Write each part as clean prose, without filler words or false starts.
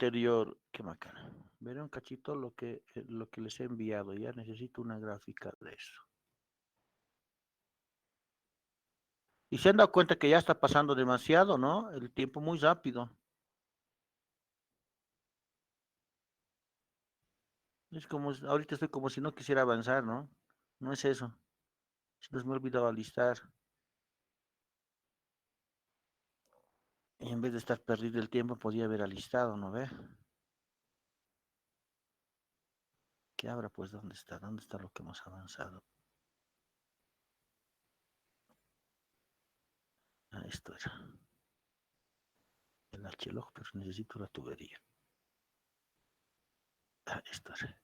anterior, qué macana. Veré un cachito lo que les he enviado. Ya necesito una gráfica de eso. Y se han dado cuenta que ya está pasando demasiado, ¿no? El tiempo muy rápido. Es como, ahorita estoy como si no quisiera avanzar, ¿no? No es eso. Se les me ha olvidado alistar. Y en vez de estar perdido el tiempo, podía haber alistado, ¿no ve? ¿Qué habrá pues? ¿Dónde está? ¿Dónde está lo que hemos avanzado? Ah, esto era. El H-Log, pero necesito la tubería. Ah, esto era.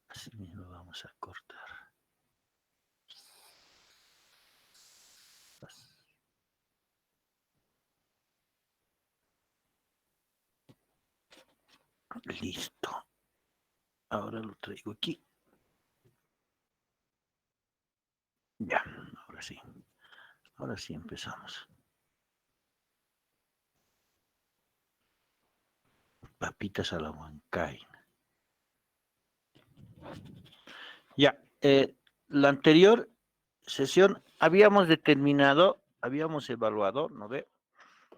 Así mismo vamos a cortar. Listo. Ahora lo traigo aquí. Ya, ahora sí. Ahora sí empezamos. Papitas a la huancaina. Ya, la anterior sesión habíamos determinado, habíamos evaluado, ¿no ve?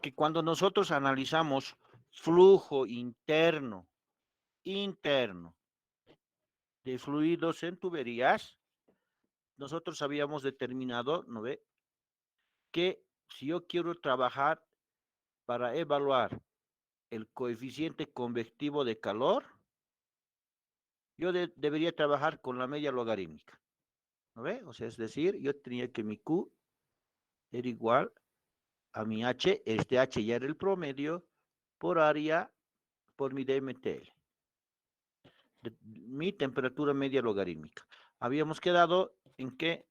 Que cuando nosotros analizamos flujo interno de fluidos en tuberías, nosotros habíamos determinado, ¿no ve? Que si yo quiero trabajar para evaluar el coeficiente convectivo de calor, yo debería trabajar con la media logarítmica, ¿no ve? O sea, es decir, yo tenía que mi Q era igual a mi H, este H ya era el promedio, por área por mi DMTL, mi temperatura media logarítmica. Habíamos quedado en que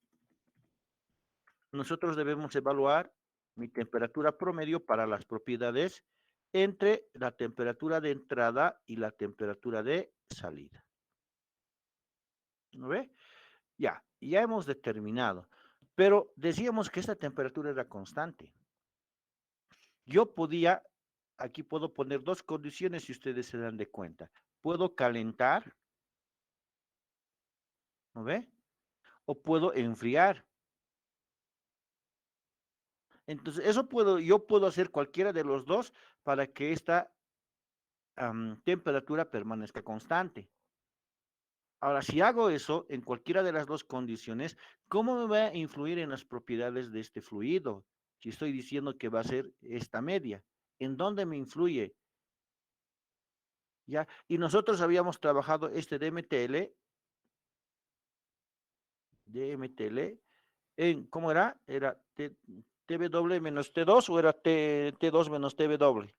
nosotros debemos evaluar mi temperatura promedio para las propiedades entre la temperatura de entrada y la temperatura de salida. ¿No ve? Ya hemos determinado. Pero decíamos que esta temperatura era constante. Yo podía, aquí puedo poner dos condiciones si ustedes se dan de cuenta. Puedo calentar, ¿no ve? O puedo enfriar. Entonces, yo puedo hacer cualquiera de los dos para que esta temperatura permanezca constante. Ahora, si hago eso en cualquiera de las dos condiciones, ¿cómo me va a influir en las propiedades de este fluido? Si estoy diciendo que va a ser esta media, ¿en dónde me influye? ¿Ya? Y nosotros habíamos trabajado este DMTL, ¿cómo era? ¿Era TW menos T2 o era T2 menos TW?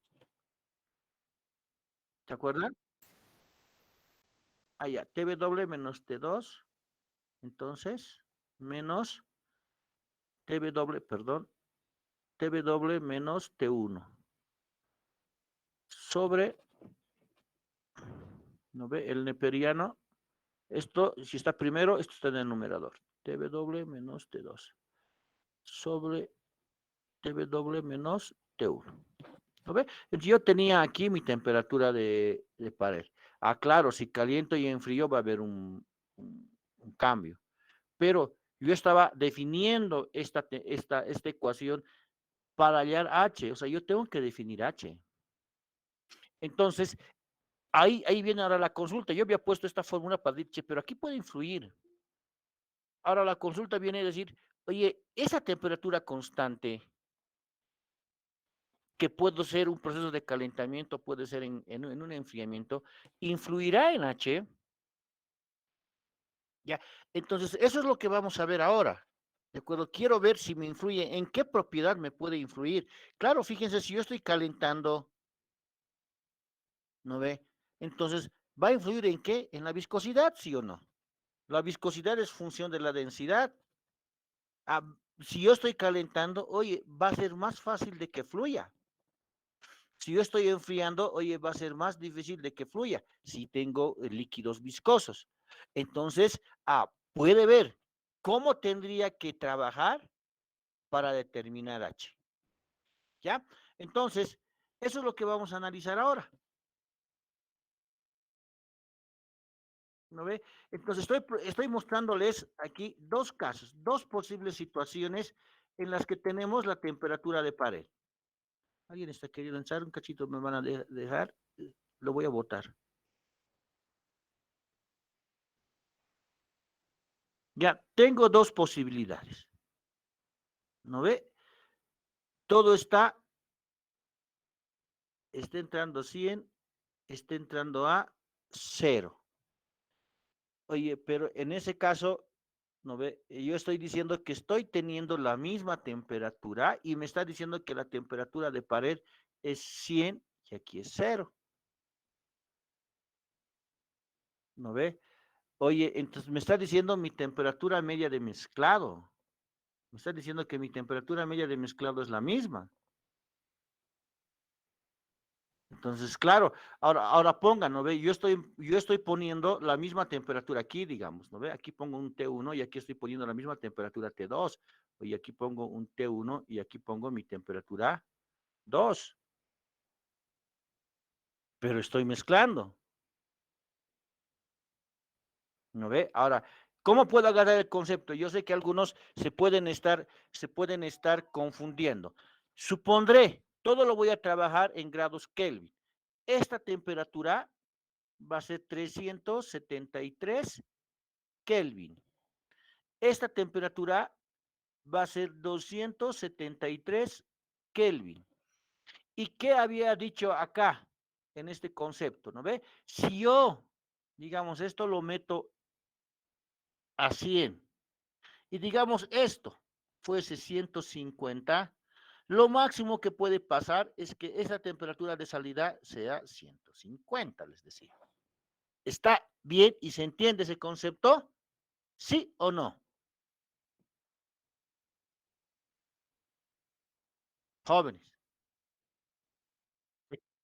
¿Se acuerdan? Ah, ya, TW menos T2, entonces, menos TW, perdón, TW menos T1, sobre, ¿no ve? El neperiano, esto, si está primero, esto está en el numerador, TW menos T2, sobre TW menos T1. ¿No ve? Entonces yo tenía aquí mi temperatura de pared. Ah, claro, si caliento y enfrío va a haber un cambio. Pero yo estaba definiendo esta ecuación para hallar H, o sea, yo tengo que definir H. Entonces, ahí viene ahora la consulta. Yo había puesto esta fórmula para decir, pero aquí puede influir. Ahora la consulta viene a decir, oye, esa temperatura constante, que puede ser un proceso de calentamiento, puede ser en un enfriamiento, influirá en H. Ya, entonces eso es lo que vamos a ver ahora. ¿De acuerdo? Quiero ver si me influye, en qué propiedad me puede influir. Claro, fíjense, si yo estoy calentando, ¿no ve? Entonces, ¿va a influir en qué? En la viscosidad, ¿sí o no? La viscosidad es función de la densidad. Ah, si yo estoy calentando, oye, va a ser más fácil de que fluya. Si yo estoy enfriando, oye, va a ser más difícil de que fluya si tengo líquidos viscosos. Entonces, puede ver cómo tendría que trabajar para determinar H. ¿Ya? Entonces, eso es lo que vamos a analizar ahora. ¿No ve? Entonces, estoy mostrándoles aquí dos casos, dos posibles situaciones en las que tenemos la temperatura de pared. ¿Alguien está queriendo lanzar un cachito? ¿Me van a dejar? Lo voy a botar. Ya, tengo dos posibilidades. ¿No ve? Todo está entrando 100, está entrando a 0. Oye, pero en ese caso, ¿no ve? Yo estoy diciendo que estoy teniendo la misma temperatura y me está diciendo que la temperatura de pared es 100 y aquí es 0. ¿No ve? Oye, entonces me está diciendo mi temperatura media de mezclado. Me está diciendo que mi temperatura media de mezclado es la misma. Entonces, claro, ahora pongan, ¿no ve? Yo estoy poniendo la misma temperatura aquí, digamos, ¿no ve? Aquí pongo un T1 y aquí estoy poniendo la misma temperatura T2. Y aquí pongo un T1 y aquí pongo mi temperatura 2. Pero estoy mezclando, ¿no ve? Ahora, ¿cómo puedo agarrar el concepto? Yo sé que algunos se pueden estar confundiendo. Supondré, todo lo voy a trabajar en grados Kelvin. Esta temperatura va a ser 373 Kelvin. Esta temperatura va a ser 273 Kelvin. ¿Y qué había dicho acá en este concepto? ¿No ve? Si yo, digamos, esto lo meto a 100 y digamos esto fuese 150, lo máximo que puede pasar es que esa temperatura de salida sea 150, les decía. ¿Está bien y se entiende ese concepto? ¿Sí o no? Jóvenes.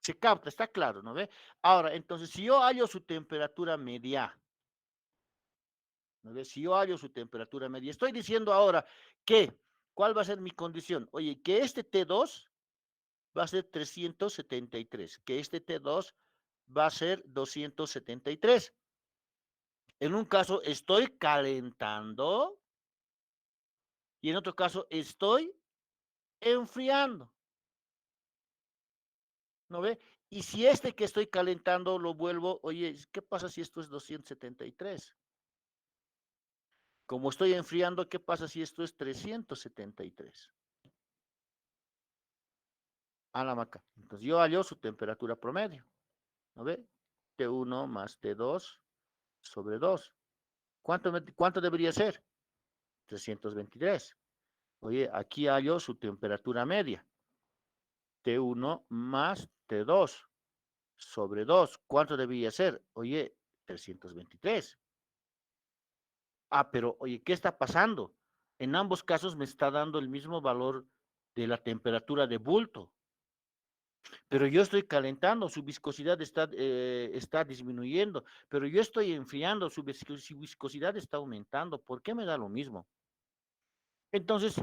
Se capta, está claro, ¿no ve? Ahora, entonces, si yo hallo su temperatura media, ¿no ve? Si yo hallo su temperatura media, estoy diciendo ahora que, ¿cuál va a ser mi condición? Oye, que este T2 va a ser 373, que este T2 va a ser 273. En un caso estoy calentando y en otro caso estoy enfriando, ¿no ve? Y si este que estoy calentando lo vuelvo, oye, ¿qué pasa si esto es 273? Como estoy enfriando, ¿qué pasa si esto es 373? A la maca. Entonces yo hallo su temperatura promedio. ¿No ve? T1 más T2 sobre 2. ¿Cuánto debería ser? 323. Oye, aquí hallo su temperatura media. T1 más T2 sobre 2. ¿Cuánto debería ser? Oye, 323. Pero oye, ¿qué está pasando? En ambos casos me está dando el mismo valor de la temperatura de bulto. Pero yo estoy calentando, su viscosidad está disminuyendo, pero yo estoy enfriando, su viscosidad está aumentando. ¿Por qué me da lo mismo? Entonces,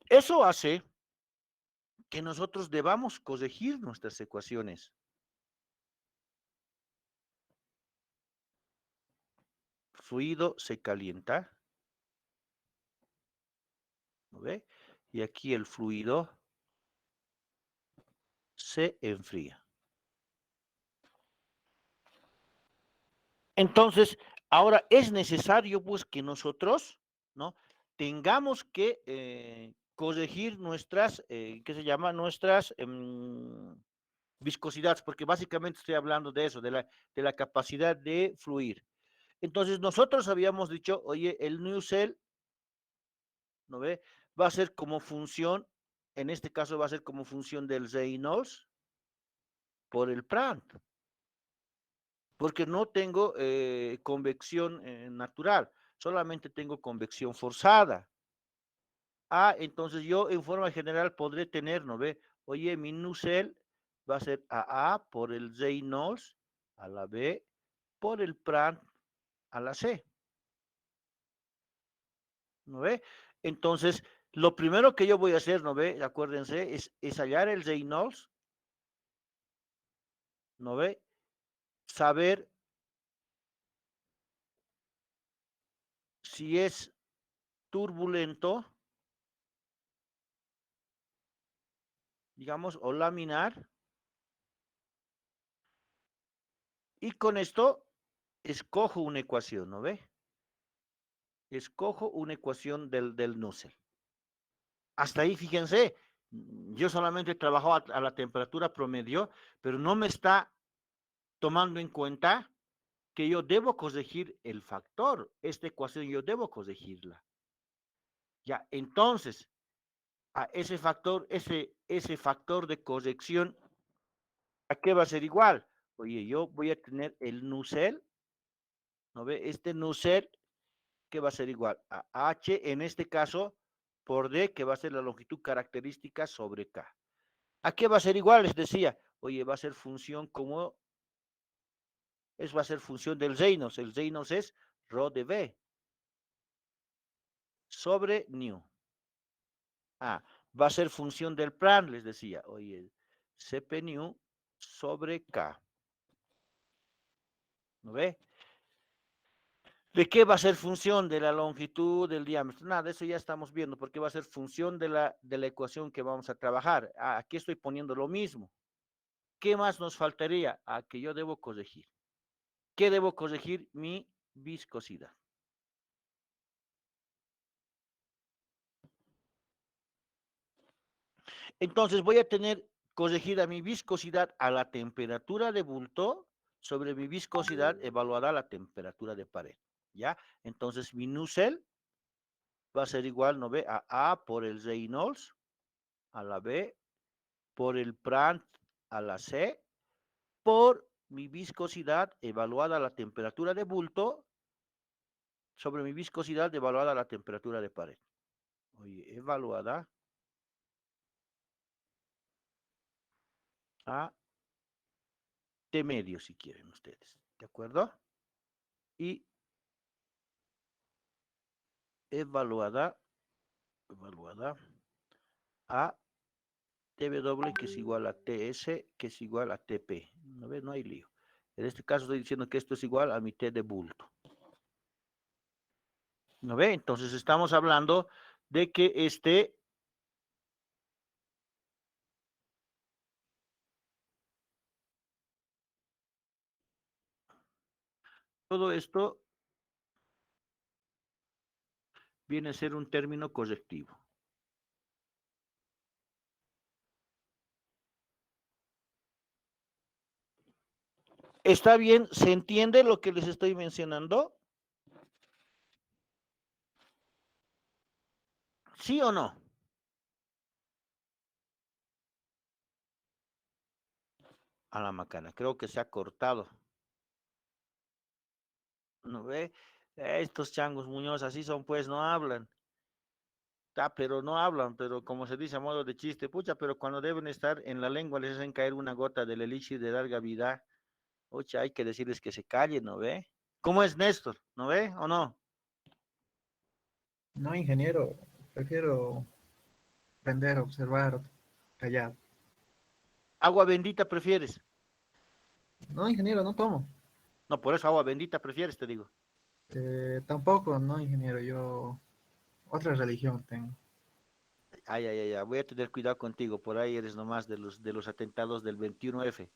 eso hace que nosotros debamos corregir nuestras ecuaciones. Fluido se calienta, ¿no ve? Y aquí el fluido se enfría. Entonces, ahora es necesario pues que nosotros, ¿no? Tengamos que corregir nuestras, ¿qué se llama? Nuestras viscosidades, porque básicamente estoy hablando de eso, de la capacidad de fluir. Entonces, nosotros habíamos dicho, oye, el new cell, ¿no ve? Va a ser como función, en este caso va a ser como función del Reynolds por el Prandtl, porque no tengo convección natural, solamente tengo convección forzada. Entonces yo en forma general podré tener, ¿no ve? Oye, mi nucel va a ser A por el Reynolds a la B por el Prandtl a la C, ¿no ve? Entonces, Lo primero que yo voy a hacer, ¿no ve? Acuérdense, es hallar el Reynolds, ¿no ve? Saber si es turbulento, digamos, o laminar, y con esto escojo una ecuación, ¿no ve? Escojo una ecuación del Nusselt. Hasta ahí, fíjense, yo solamente he trabajado a la temperatura promedio, pero no me está tomando en cuenta que yo debo corregir el factor. Esta ecuación yo debo corregirla. Ya, entonces, a ese factor de corrección, ¿a qué va a ser igual? Oye, yo voy a tener el Nusselt, ¿no ve? Este Nusselt, que va a ser igual a H, en este caso, por D, que va a ser la longitud característica sobre K. ¿A qué va a ser igual? Les decía, oye, va a ser función como, va a ser función del Reynolds. El Reynolds es rho de V sobre nu. Ah, va a ser función del plan, les decía, oye, Cp nu sobre K. ¿No ve? ¿De qué va a ser función? De la longitud, del diámetro. Nada, eso ya estamos viendo, porque va a ser función de la ecuación que vamos a trabajar. Ah, aquí estoy poniendo lo mismo. ¿Qué más nos faltaría? Ah, que yo debo corregir. ¿Qué debo corregir? Mi viscosidad. Entonces voy a tener corregida mi viscosidad a la temperatura de bulto sobre mi viscosidad evaluada a la temperatura de pared. ¿Ya? Entonces mi Nusselt va a ser igual, ¿no ve? A por el Reynolds, a la B, por el Prandtl, a la C, por mi viscosidad evaluada a la temperatura de bulto sobre mi viscosidad evaluada a la temperatura de pared. Oye, evaluada a T medio, si quieren ustedes. ¿De acuerdo? Y evaluada a TW, que es igual a TS, que es igual a TP. ¿No ves? No hay lío. En este caso estoy diciendo que esto es igual a mi T de bulto. ¿No ve? Entonces estamos hablando de que todo esto viene a ser un término correctivo. ¿Está bien? ¿Se entiende lo que les estoy mencionando? ¿Sí o no? A la macana, creo que se ha cortado. ¿No ve? Estos changos Muñoz así son, pues no hablan. Pero no hablan, pero como se dice a modo de chiste, pucha, pero cuando deben estar en la lengua les hacen caer una gota del elixir de larga vida. Pucha, hay que decirles que se callen, ¿no ve? ¿Cómo es Néstor? ¿No ve o no? No, ingeniero, prefiero aprender, observar, callar. ¿Agua bendita prefieres? No, ingeniero, no tomo. No, por eso agua bendita prefieres, te digo. Tampoco, no, ingeniero, yo otra religión tengo. Ay, ay, ay, ay, voy a tener cuidado contigo, por ahí eres nomás de los atentados del 21F.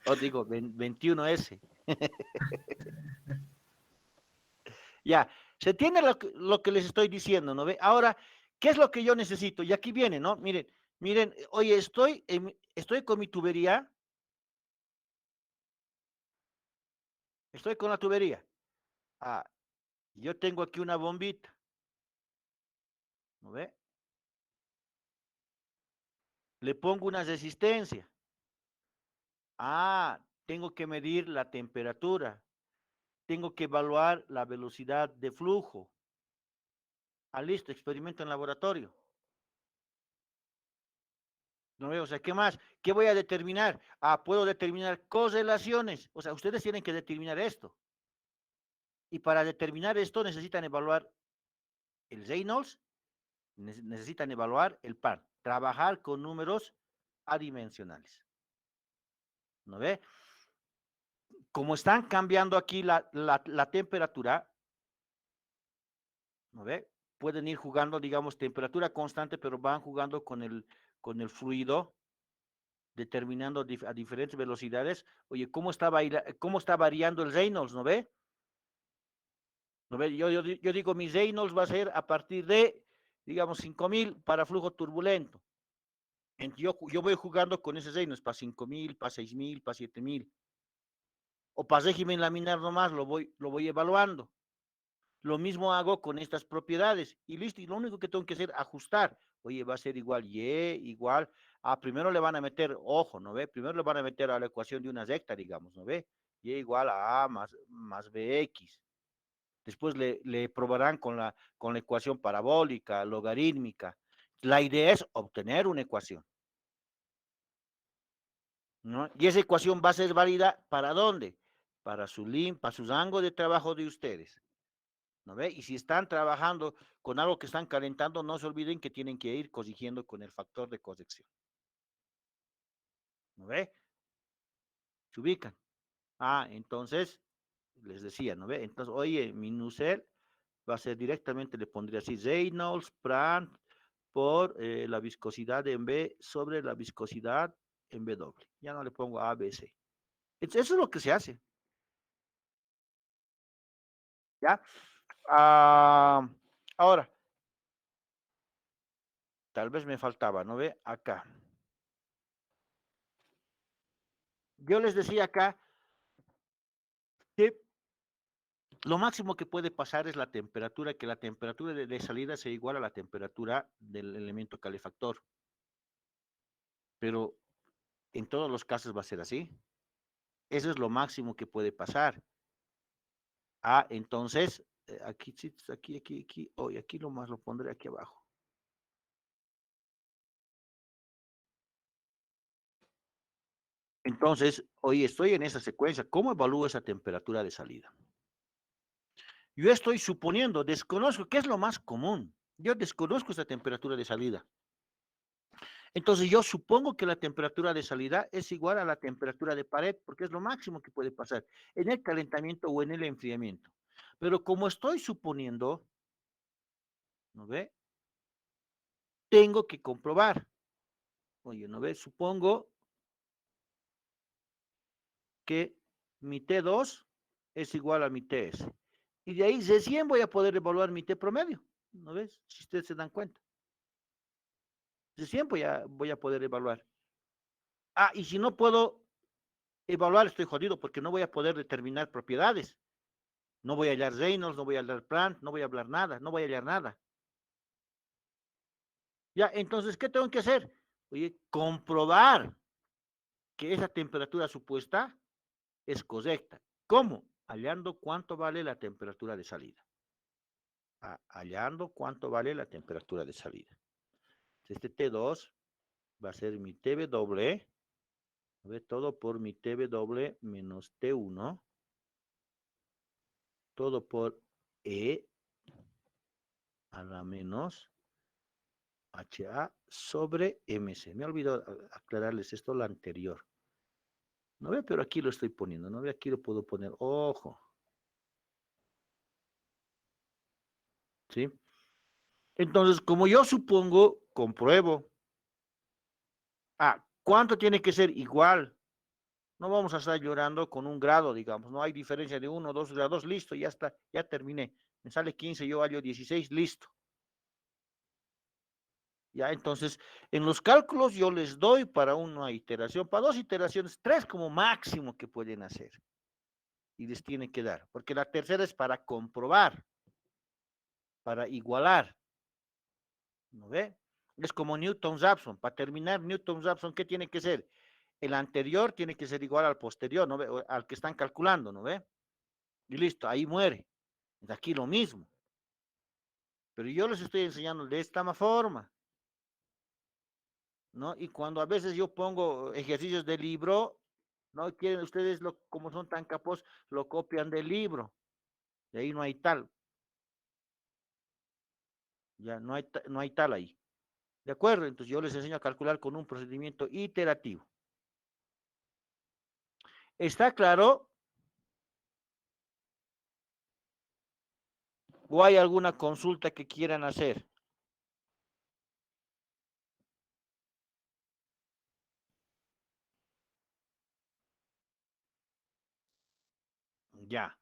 O digo, 21S. Ya, se entiende lo que les estoy diciendo, ¿no ve? Ahora, ¿qué es lo que yo necesito? Y aquí viene, ¿no? Miren, miren, oye, estoy con mi tubería, estoy con la tubería. Ah, yo tengo aquí una bombita, ¿no ve? Le pongo una resistencia. Ah, tengo que medir la temperatura, tengo que evaluar la velocidad de flujo. Ah, listo, experimento en laboratorio. ¿No veo? O sea, ¿qué más? ¿Qué voy a determinar? Ah, puedo determinar correlaciones. O sea, ustedes tienen que determinar esto. Y para determinar esto necesitan evaluar el Reynolds Necesitan evaluar el par, trabajar con números adimensionales. ¿No ve? Como están cambiando aquí la temperatura, ¿no ve? Pueden ir jugando, digamos, temperatura constante, pero van jugando con el fluido, determinando a diferentes velocidades. Oye, ¿cómo está variando el Reynolds? ¿No ve? ¿No ve? Yo digo, mi Reynolds va a ser a partir de, digamos, 5000 para flujo turbulento. Yo voy jugando con ese Reynolds para 5000, para 6000, para 7000. O para régimen laminar nomás, lo voy evaluando. Lo mismo hago con estas propiedades y listo, y lo único que tengo que hacer es ajustar. Oye, va a ser igual Y, igual. Primero le van a meter, ojo, ¿no ve? Primero le van a meter a la ecuación de una recta, digamos, ¿no ve? Y igual a A más BX. Después le probarán con la ecuación parabólica, logarítmica. La idea es obtener una ecuación, ¿no? Y esa ecuación va a ser válida ¿para dónde? Para para su rango de trabajo de ustedes. ¿No ve? Y si están trabajando con algo que están calentando, no se olviden que tienen que ir corrigiendo con el factor de corrección. ¿No ve? Se ubican. Entonces, les decía, ¿no ve? Entonces, oye, mi Nusselt va a ser directamente, le pondría así, Reynolds, Prandtl, por la viscosidad en B sobre la viscosidad en W. Ya no le pongo A, B, C. Eso es lo que se hace. ¿Ya? Ahora, tal vez me faltaba, ¿no ve? Acá. Yo les decía acá que lo máximo que puede pasar es la temperatura, que la temperatura de salida sea igual a la temperatura del elemento calefactor. Pero en todos los casos va a ser así. Eso es lo máximo que puede pasar. Entonces, aquí lo más lo pondré aquí abajo. Entonces, hoy estoy en esa secuencia. ¿Cómo evalúo esa temperatura de salida? Yo estoy suponiendo, desconozco, ¿qué es lo más común? Yo desconozco esa temperatura de salida. Entonces yo supongo que la temperatura de salida es igual a la temperatura de pared, porque es lo máximo que puede pasar en el calentamiento o en el enfriamiento. Pero como estoy suponiendo, ¿no ve? Tengo que comprobar. Oye, ¿no ve? Supongo que mi T2 es igual a mi TS. Y de ahí recién voy a poder evaluar mi T promedio. ¿No ves? Si ustedes se dan cuenta. Recién voy a poder evaluar. Y si no puedo evaluar, estoy jodido porque no voy a poder determinar propiedades. No voy a hallar Reynolds, no voy a hallar Prandtl, no voy a hablar nada, no voy a hallar nada. Ya, entonces, ¿qué tengo que hacer? Oye, comprobar que esa temperatura supuesta es correcta. ¿Cómo? Hallando cuánto vale la temperatura de salida. Hallando cuánto vale la temperatura de salida. Este T2 va a ser mi TW, todo por mi TW menos T1, todo por E a la menos HA sobre MC. Me olvidó aclararles esto lo anterior. No ve, pero aquí lo estoy poniendo. No ve, aquí lo puedo poner. Ojo. ¿Sí? Entonces, como yo supongo, compruebo. ¿Cuánto tiene que ser? Igual. No vamos a estar llorando con un grado, digamos. No hay diferencia de 1 o 2 grados. Listo, ya está. Ya terminé. Me sale 15, yo hallo 16. Listo. Ya, entonces, en los cálculos yo les doy para una iteración, para dos iteraciones, 3 como máximo que pueden hacer. Y les tiene que dar, porque la tercera es para comprobar, para igualar, ¿no ve? Es como Newton-Raphson. Para terminar Newton-Raphson, ¿qué tiene que ser? El anterior tiene que ser igual al posterior, ¿no ve? Al que están calculando, ¿no ve? Y listo, ahí muere. Es aquí lo mismo. Pero yo les estoy enseñando de esta forma, ¿no? Y cuando a veces yo pongo ejercicios de libro, no quieren ustedes, como son tan capos, lo copian del libro. De ahí no hay tal. Ya no hay tal ahí. ¿De acuerdo? Entonces yo les enseño a calcular con un procedimiento iterativo. ¿Está claro? ¿O hay alguna consulta que quieran hacer? Ya,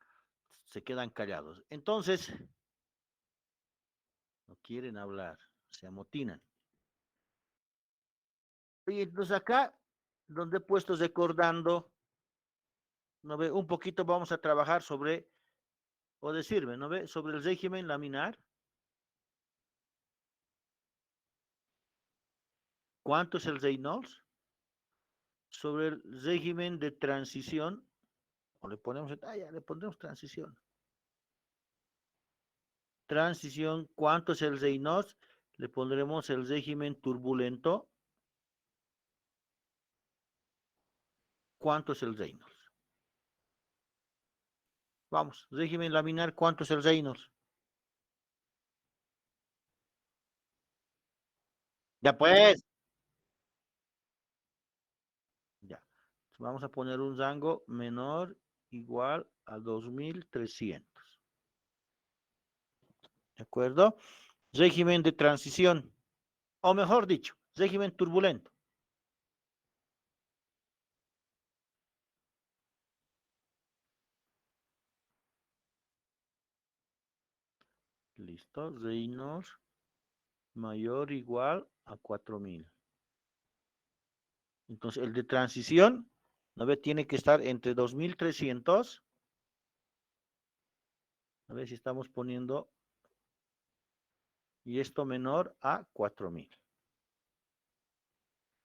se quedan callados. Entonces, no quieren hablar, se amotinan. Y entonces acá, donde he puesto recordando, ¿no ve? Un poquito vamos a trabajar sobre, o decirme, ¿no ve? Sobre el régimen laminar. ¿Cuánto es el Reynolds? Sobre el régimen de transición, o le ponemos, ya, le pondremos transición. Transición, ¿cuánto es el Reynolds? Le pondremos el régimen turbulento. ¿Cuánto es el Reynolds? Vamos, régimen laminar, ¿cuánto es el Reynolds? Ya pues. Ya. Vamos a poner un rango menor igual a 2300. ¿De acuerdo? Régimen de transición, o mejor dicho, régimen turbulento. Listo, Reynolds mayor o igual a 4000. Entonces, el de transición, ¿no ve? Tiene que estar entre 2300. A ver si estamos poniendo, y esto menor a 4000.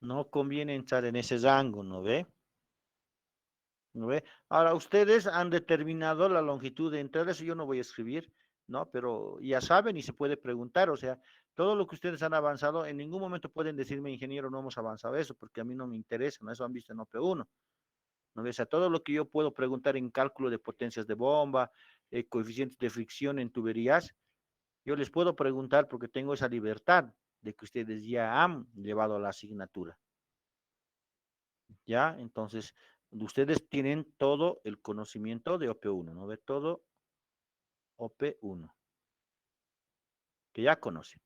No conviene entrar en ese rango, ¿no ve? ¿No ve? Ahora, ustedes han determinado la longitud de entrada, eso yo no voy a escribir, ¿no? Pero ya saben y se puede preguntar, o sea, todo lo que ustedes han avanzado, en ningún momento pueden decirme, ingeniero, no hemos avanzado eso, porque a mí no me interesa, ¿no? Eso han visto en OP1, ¿no ve? O sea, todo lo que yo puedo preguntar en cálculo de potencias de bomba, coeficientes de fricción en tuberías, yo les puedo preguntar porque tengo esa libertad de que ustedes ya han llevado la asignatura. ¿Ya? Entonces, ustedes tienen todo el conocimiento de OP1, ¿no ve? Todo OP1, que ya conocen,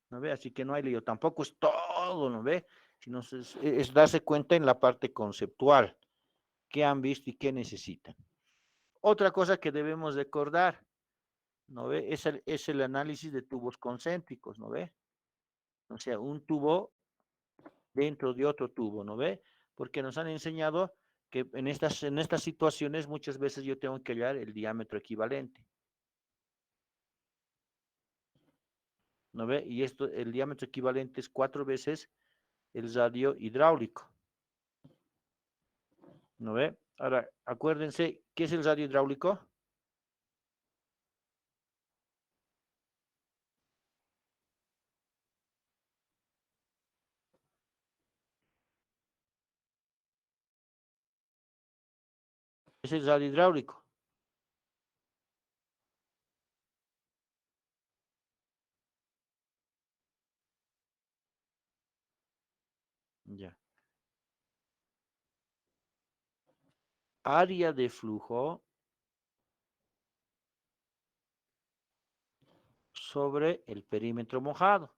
¿no ve? Así que no hay lío, tampoco es todo, ¿no ve? Sino es darse cuenta en la parte conceptual, qué han visto y qué necesitan. Otra cosa que debemos recordar, ¿no ve? Es el análisis de tubos concéntricos, ¿no ve? O sea, un tubo dentro de otro tubo, ¿no ve? Porque nos han enseñado que en estas situaciones muchas veces yo tengo que hallar el diámetro equivalente, ¿no ve? Y el diámetro equivalente es 4 veces el radio hidráulico, ¿no ve? Ahora, acuérdense, ¿qué es el radio hidráulico? Es el radio hidráulico. Ya. Área de flujo sobre el perímetro mojado.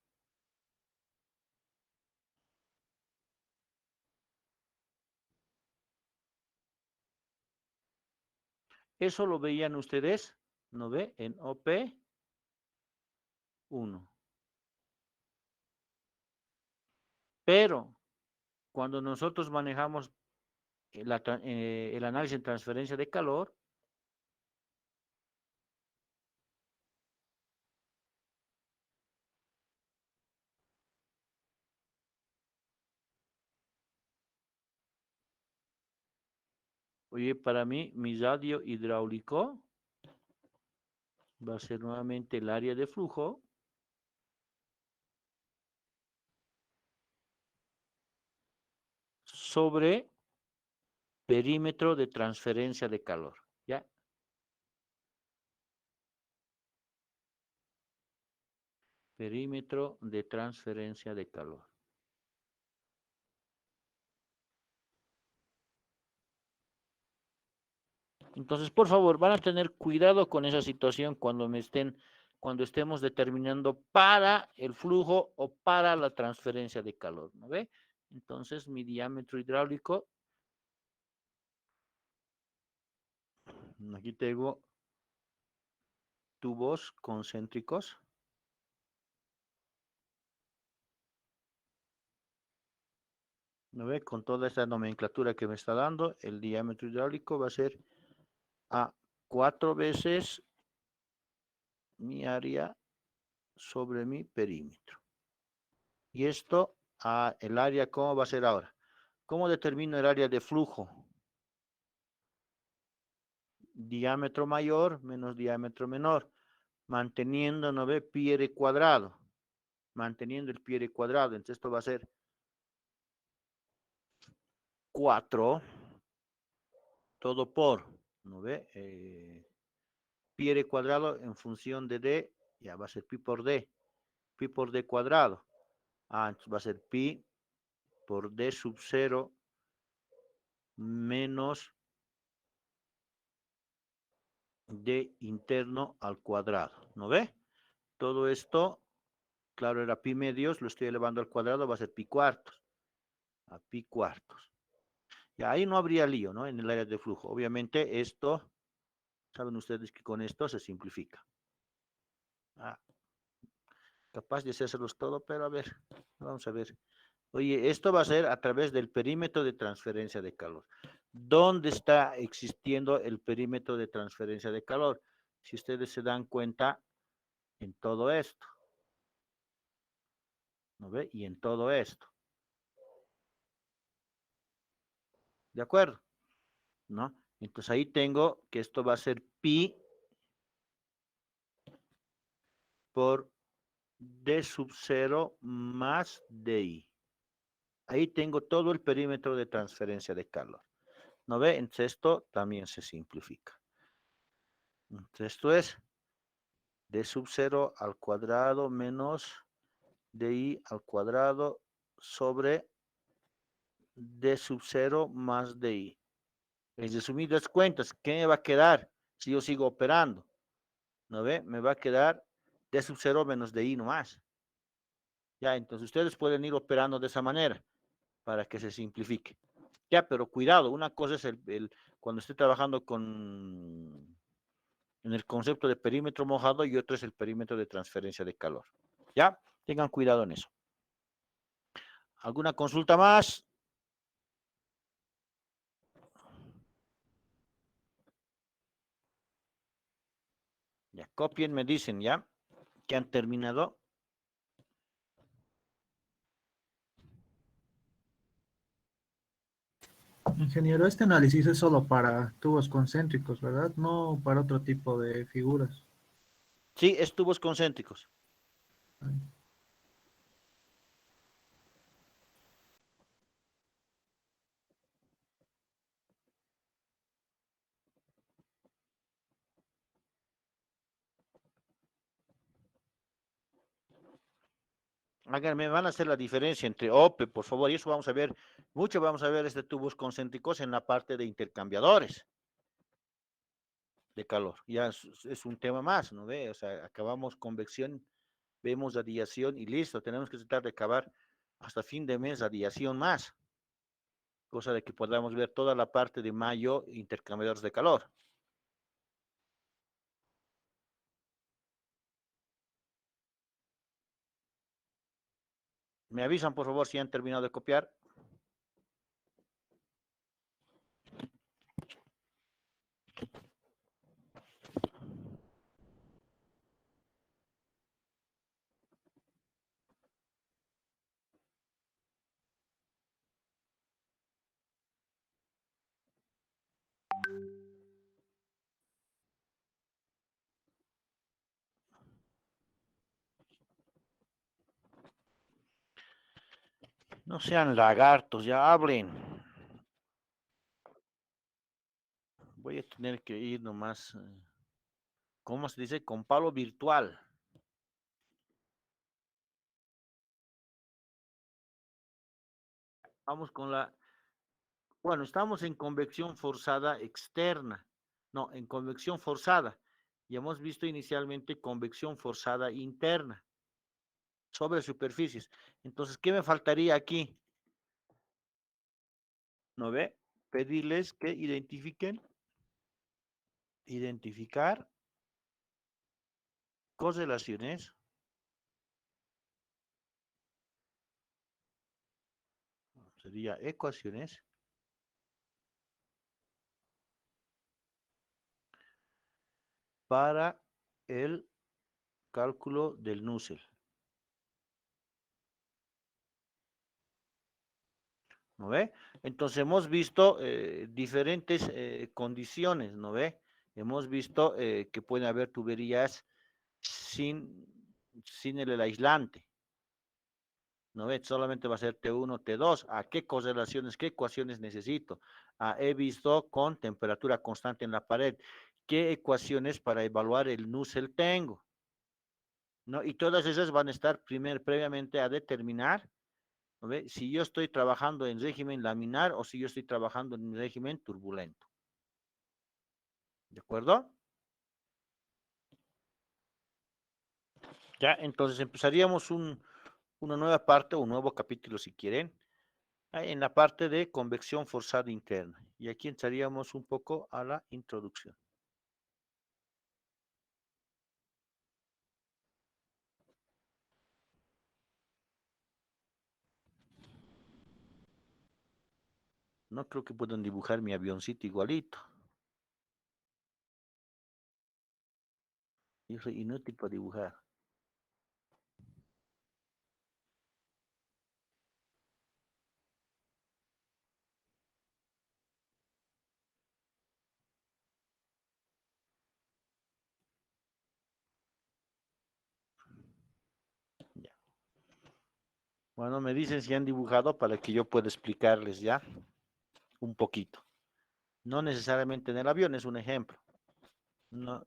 Eso lo veían ustedes, ¿no ve? En OP1. Pero cuando nosotros manejamos el análisis en transferencia de calor, oye, para mí, mi radio hidráulico va a ser nuevamente el área de flujo sobre perímetro de transferencia de calor. ¿Ya? Perímetro de transferencia de calor. Entonces, por favor, van a tener cuidado con esa situación cuando estemos determinando para el flujo o para la transferencia de calor, ¿no ve? Entonces, mi diámetro hidráulico, aquí tengo tubos concéntricos. ¿No ve? Con toda esta nomenclatura que me está dando, el diámetro hidráulico va a ser a 4 veces mi área sobre mi perímetro. Y esto, el área, ¿cómo va a ser ahora? ¿Cómo determino el área de flujo? Diámetro mayor menos diámetro menor, manteniendo, ¿no ve? Pi r cuadrado, manteniendo el pi r cuadrado. Entonces esto va a ser 4, todo por, ¿no ve? Pi r cuadrado en función de d, ya va a ser pi por d cuadrado. Entonces va a ser pi por d sub 0 menos d interno al cuadrado, ¿no ve? Todo esto, claro, era pi medios, lo estoy elevando al cuadrado, va a ser pi cuartos, a pi cuartos. Y ahí no habría lío, ¿no? En el área de flujo. Obviamente esto, saben ustedes que con esto se simplifica. Capaz de hacérselos todo, pero a ver, vamos a ver. Oye, esto va a ser a través del perímetro de transferencia de calor. ¿Dónde está existiendo el perímetro de transferencia de calor? Si ustedes se dan cuenta, en todo esto, ¿no ve? Y en todo esto. ¿De acuerdo? ¿No? Entonces ahí tengo que esto va a ser pi por d sub 0 más di. Ahí tengo todo el perímetro de transferencia de calor. ¿No ve? Entonces esto también se simplifica. Entonces esto es d sub 0 al cuadrado menos di al cuadrado sobre d sub 0 más di. En resumidas cuentas, ¿qué me va a quedar si yo sigo operando? ¿No ve? Me va a quedar d sub 0 menos di nomás. Ya, entonces ustedes pueden ir operando de esa manera para que se simplifique. Ya, pero cuidado, una cosa es cuando esté trabajando en el concepto de perímetro mojado y otro es el perímetro de transferencia de calor. Ya, tengan cuidado en eso. ¿Alguna consulta más? Ya, copien, me dicen ya que han terminado. Ingeniero, este análisis es solo para tubos concéntricos, ¿verdad? No para otro tipo de figuras. Sí, es tubos concéntricos. Háganme, van a hacer la diferencia entre OPE, por favor, y eso vamos a ver, mucho vamos a ver este tubos concéntricos en la parte de intercambiadores de calor. Ya es un tema más, ¿no ve? O sea, acabamos convección, vemos radiación y listo, tenemos que tratar de acabar hasta fin de mes radiación más, cosa de que podamos ver toda la parte de mayo intercambiadores de calor. Me avisan, por favor, si han terminado de copiar. No sean lagartos, ya hablen. Voy a tener que ir nomás, ¿cómo se dice? Con palo virtual. Vamos con la, bueno, estamos en convección forzada externa, no, en convección forzada. Y hemos visto inicialmente convección forzada interna sobre superficies. Entonces, ¿qué me faltaría aquí? ¿No ve? Pedirles que identificar correlaciones sería ecuaciones para el cálculo del Nusselt. ¿No ve? Entonces hemos visto diferentes condiciones, ¿no ve? Hemos visto que puede haber tuberías sin, sin el aislante, ¿no ve? Solamente va a ser T1, T2. ¿A qué correlaciones, qué ecuaciones necesito? He visto con temperatura constante en la pared. ¿Qué ecuaciones para evaluar el Nusselt tengo? ¿No? Y todas esas van a estar previamente a determinar, ¿no ve? Si yo estoy trabajando en régimen laminar o si yo estoy trabajando en régimen turbulento. ¿De acuerdo? Ya, entonces empezaríamos una nueva parte o un nuevo capítulo si quieren, en la parte de convección forzada interna. Y aquí entraríamos un poco a la introducción. No creo que puedan dibujar mi avioncito igualito. Yo soy inútil para dibujar. Ya. Bueno, me dicen si han dibujado para que yo pueda explicarles ya un poquito. No necesariamente en el avión, es un ejemplo. No,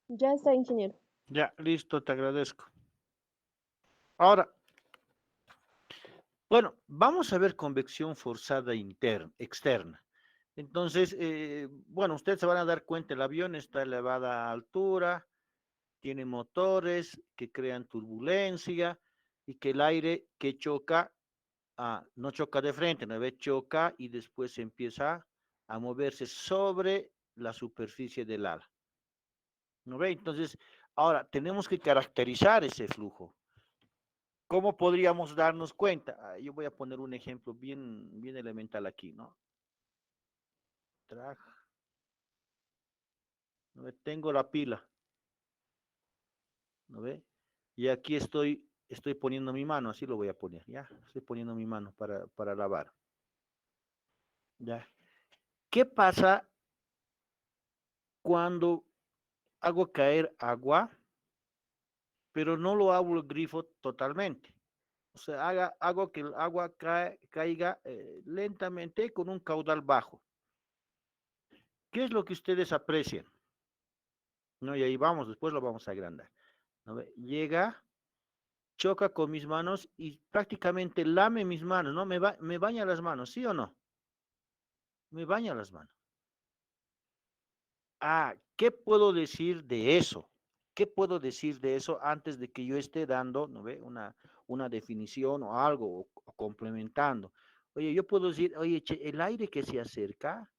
Ya está, ingeniero. ya, listo, te agradezco. Ahora, bueno, vamos a ver convección forzada interna, externa. Entonces, bueno, ustedes se van a dar cuenta, el avión está a elevada altura, tiene motores que crean turbulencia y que el aire que choca, no choca de frente, no ve, choca y después empieza a moverse sobre la superficie del ala. ¿No ve? Entonces, ahora tenemos que caracterizar ese flujo. ¿Cómo podríamos darnos cuenta? Yo voy a poner un ejemplo bien elemental aquí, ¿no? Drag, ¿no ve? Tengo la pila, ¿no ve? Y aquí estoy poniendo mi mano, así lo voy a poner, ¿ya? Estoy poniendo mi mano para lavar. ¿Ya? ¿Qué pasa cuando hago caer agua, pero no lo hago el grifo totalmente? O sea, hago que el agua caiga lentamente con un caudal bajo. ¿Qué es lo que ustedes aprecian? ¿No? Y ahí vamos, después lo vamos a agrandar. ¿No ve? Llega, choca con mis manos y prácticamente lame mis manos, ¿no? Me baña las manos, ¿sí o no? Me baña las manos. Ah, ¿qué puedo decir de eso? ¿Qué puedo decir de eso antes de que yo esté dando, ¿no ve? Una definición o algo, o complementando. Oye, yo puedo decir, oye, che, el aire que se acerca,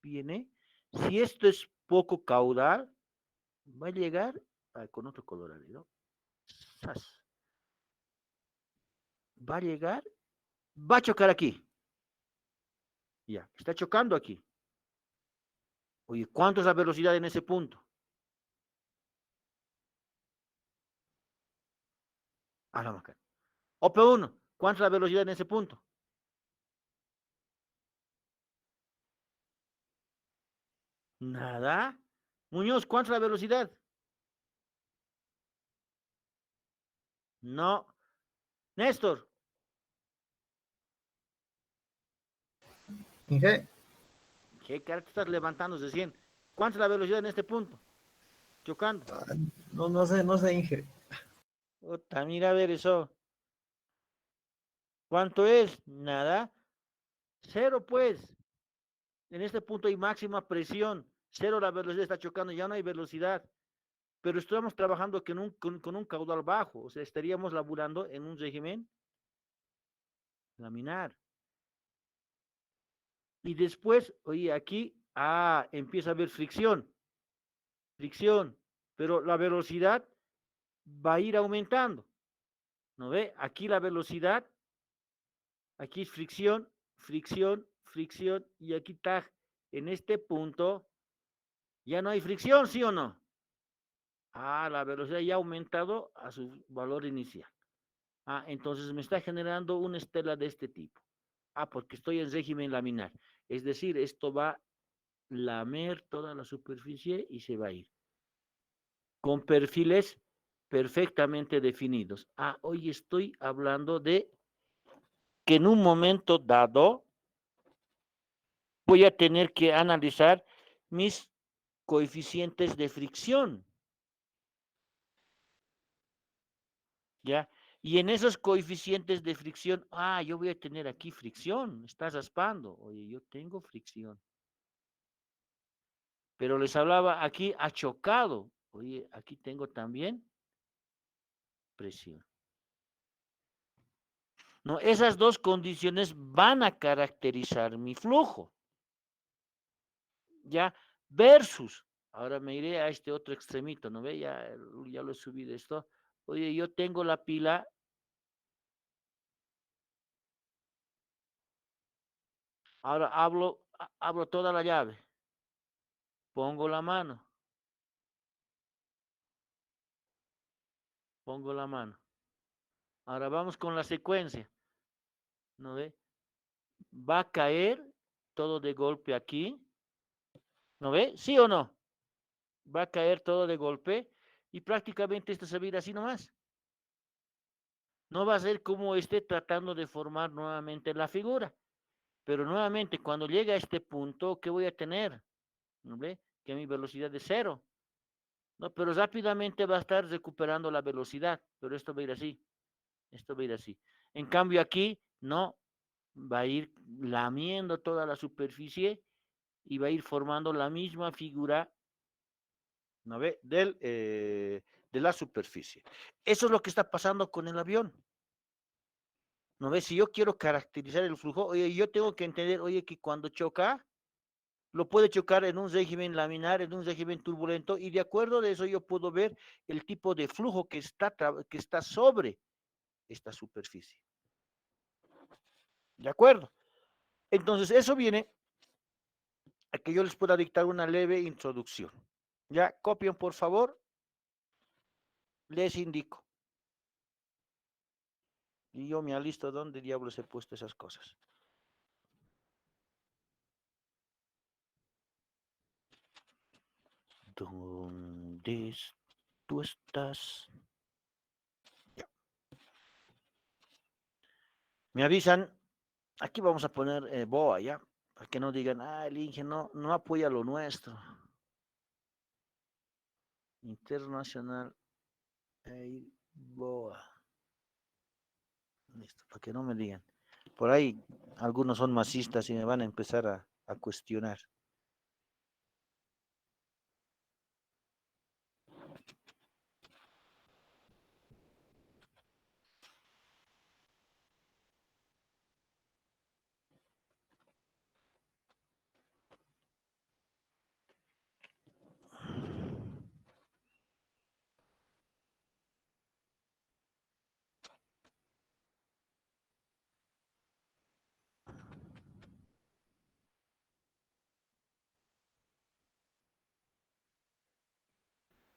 viene, si esto es poco caudal, va a llegar con otro color, ¿no? ¡Zas! Va a llegar, va a chocar aquí. Ya, está chocando aquí. Oye, ¿cuánto es la velocidad en ese punto? A la máquina. OP1, ¿cuánto es la velocidad en ese punto? Nada. Muñoz, ¿cuánto es la velocidad? No. Néstor, Inge, ¿qué cara te estás levantando de 100? ¿Cuánto es la velocidad en este punto? Chocando. no, no sé, Inge. Ota, mira a ver eso. ¿Cuánto es? Nada. Cero, pues. En este punto hay máxima presión. Cero la velocidad está chocando, ya no hay velocidad. Pero estamos trabajando con un caudal bajo. O sea, estaríamos laburando en un régimen laminar. Y después, oye, aquí, empieza a haber fricción. Fricción. Pero la velocidad va a ir aumentando. ¿No ve? Aquí la velocidad, aquí es fricción, fricción, fricción, y aquí está, en este punto, ya no hay fricción, ¿sí o no? La velocidad ya ha aumentado a su valor inicial. Entonces me está generando una estela de este tipo. Porque estoy en régimen laminar. Es decir, esto va a lamer toda la superficie y se va a ir. Con perfiles perfectamente definidos. Hoy estoy hablando de que en un momento dado voy a tener que analizar mis coeficientes de fricción, ¿ya? Y en esos coeficientes de fricción, yo voy a tener aquí fricción, está raspando, oye, yo tengo fricción. Pero les hablaba, aquí ha chocado, oye, aquí tengo también presión. No, esas dos condiciones van a caracterizar mi flujo, ¿ya? Versus, ahora me iré a este otro extremito, ¿no ve? Ya lo he subido esto. Oye, yo tengo la pila. Ahora abro toda la llave, pongo la mano, pongo la mano. Ahora vamos con la secuencia, ¿no ve? Va a caer todo de golpe aquí, ¿no ve? ¿Sí o no? Va a caer todo de golpe y prácticamente esto se va a ir así nomás. No va a ser como esté tratando de formar nuevamente la figura, pero nuevamente cuando llegue a este punto, ¿qué voy a tener? ¿No ve? Que mi velocidad es cero. No, pero rápidamente va a estar recuperando la velocidad, pero esto va a ir así. Esto va a ir así. En cambio aquí, no, va a ir lamiendo toda la superficie y va a ir formando la misma figura, ¿no ve? De la superficie. Eso es lo que está pasando con el avión. ¿No ve? Si yo quiero caracterizar el flujo, oye, yo tengo que entender, oye, que cuando choca, lo puede chocar en un régimen laminar, en un régimen turbulento, y de acuerdo de eso yo puedo ver el tipo de flujo que está sobre esta superficie. ¿De acuerdo? Entonces, eso viene a que yo les pueda dictar una leve introducción. Ya, copian por favor, les indico. Y yo me alisto dónde diablos he puesto esas cosas. ¿Dónde tú estás? Ya. Me avisan. Aquí vamos a poner BOA, ¿ya? Para que no digan, el Inge no apoya lo nuestro. Internacional Air BOA. Listo, para que no me digan. Por ahí algunos son masistas y me van a empezar a cuestionar.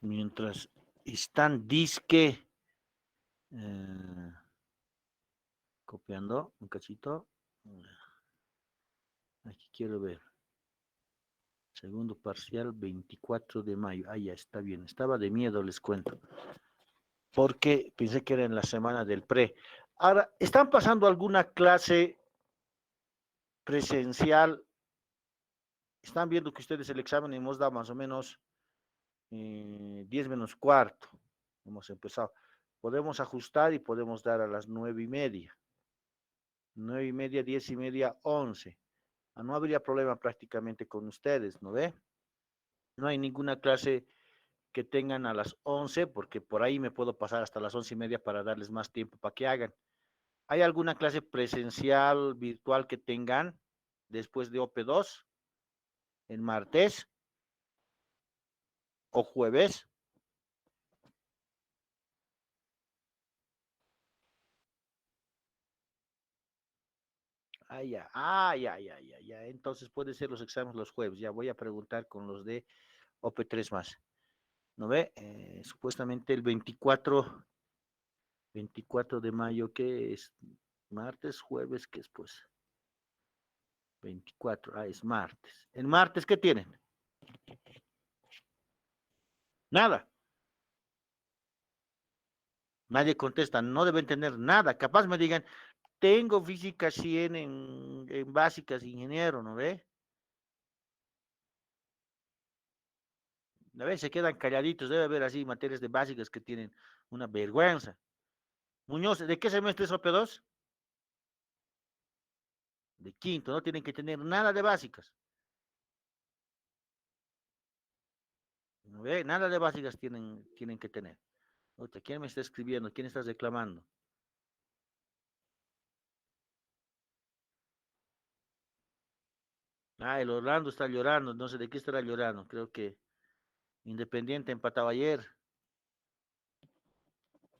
Mientras están disque copiando un cachito. Aquí quiero ver. Segundo parcial, 24 de mayo. Ya está bien. Estaba de miedo, les cuento. Porque pensé que era en la semana del pre. Ahora, ¿están pasando alguna clase presencial? Están viendo que ustedes el examen hemos dado más o menos 10 menos cuarto. Hemos empezado. Podemos ajustar y podemos dar a las 9:30. 9:30, 10:30, 11. No habría problema prácticamente con ustedes, ¿no ve? No hay ninguna clase que tengan a las 11, porque por ahí me puedo pasar hasta las 11:30 para darles más tiempo para que hagan. ¿Hay alguna clase presencial, virtual que tengan después de OP2 en martes o jueves? Ya. Entonces puede ser los exámenes los jueves. Ya voy a preguntar con los de OP3 más. ¿No ve? Supuestamente el 24 de mayo, ¿qué es? Martes, jueves, ¿qué es pues? 24, es martes. ¿El martes qué tienen? Nada. Nadie contesta, no deben tener nada. Capaz me digan, tengo física 100 en básicas, ingeniero, ¿no ve? A veces se quedan calladitos, debe haber así materias de básicas que tienen una vergüenza. Muñoz, ¿de qué semestre es OP2? De quinto, no tienen que tener nada de básicas. ¿No ve? Nada de básicas tienen que tener. Otra, ¿quién me está escribiendo? ¿Quién está reclamando? El Orlando está llorando, no sé de qué estará llorando. Creo que Independiente empataba ayer.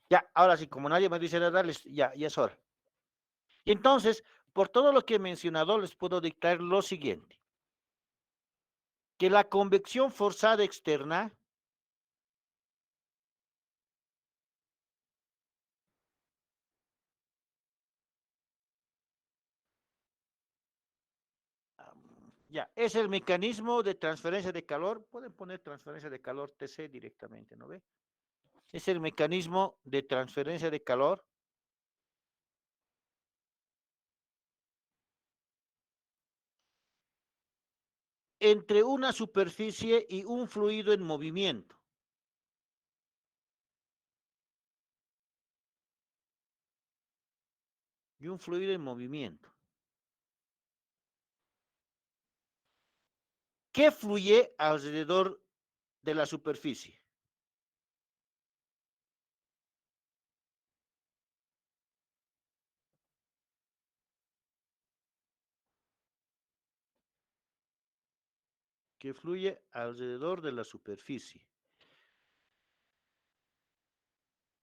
Ya, ahora sí, como nadie me dice nada, ya es hora. Y entonces, por todo lo que he mencionado, les puedo dictar lo siguiente. Que la convección forzada externa ya es el mecanismo de transferencia de calor. Pueden poner transferencia de calor TC directamente, ¿no ve? Es el mecanismo de transferencia de calor entre una superficie y un fluido en movimiento. Y un fluido en movimiento. ¿Qué fluye alrededor de la superficie? Que fluye alrededor de la superficie.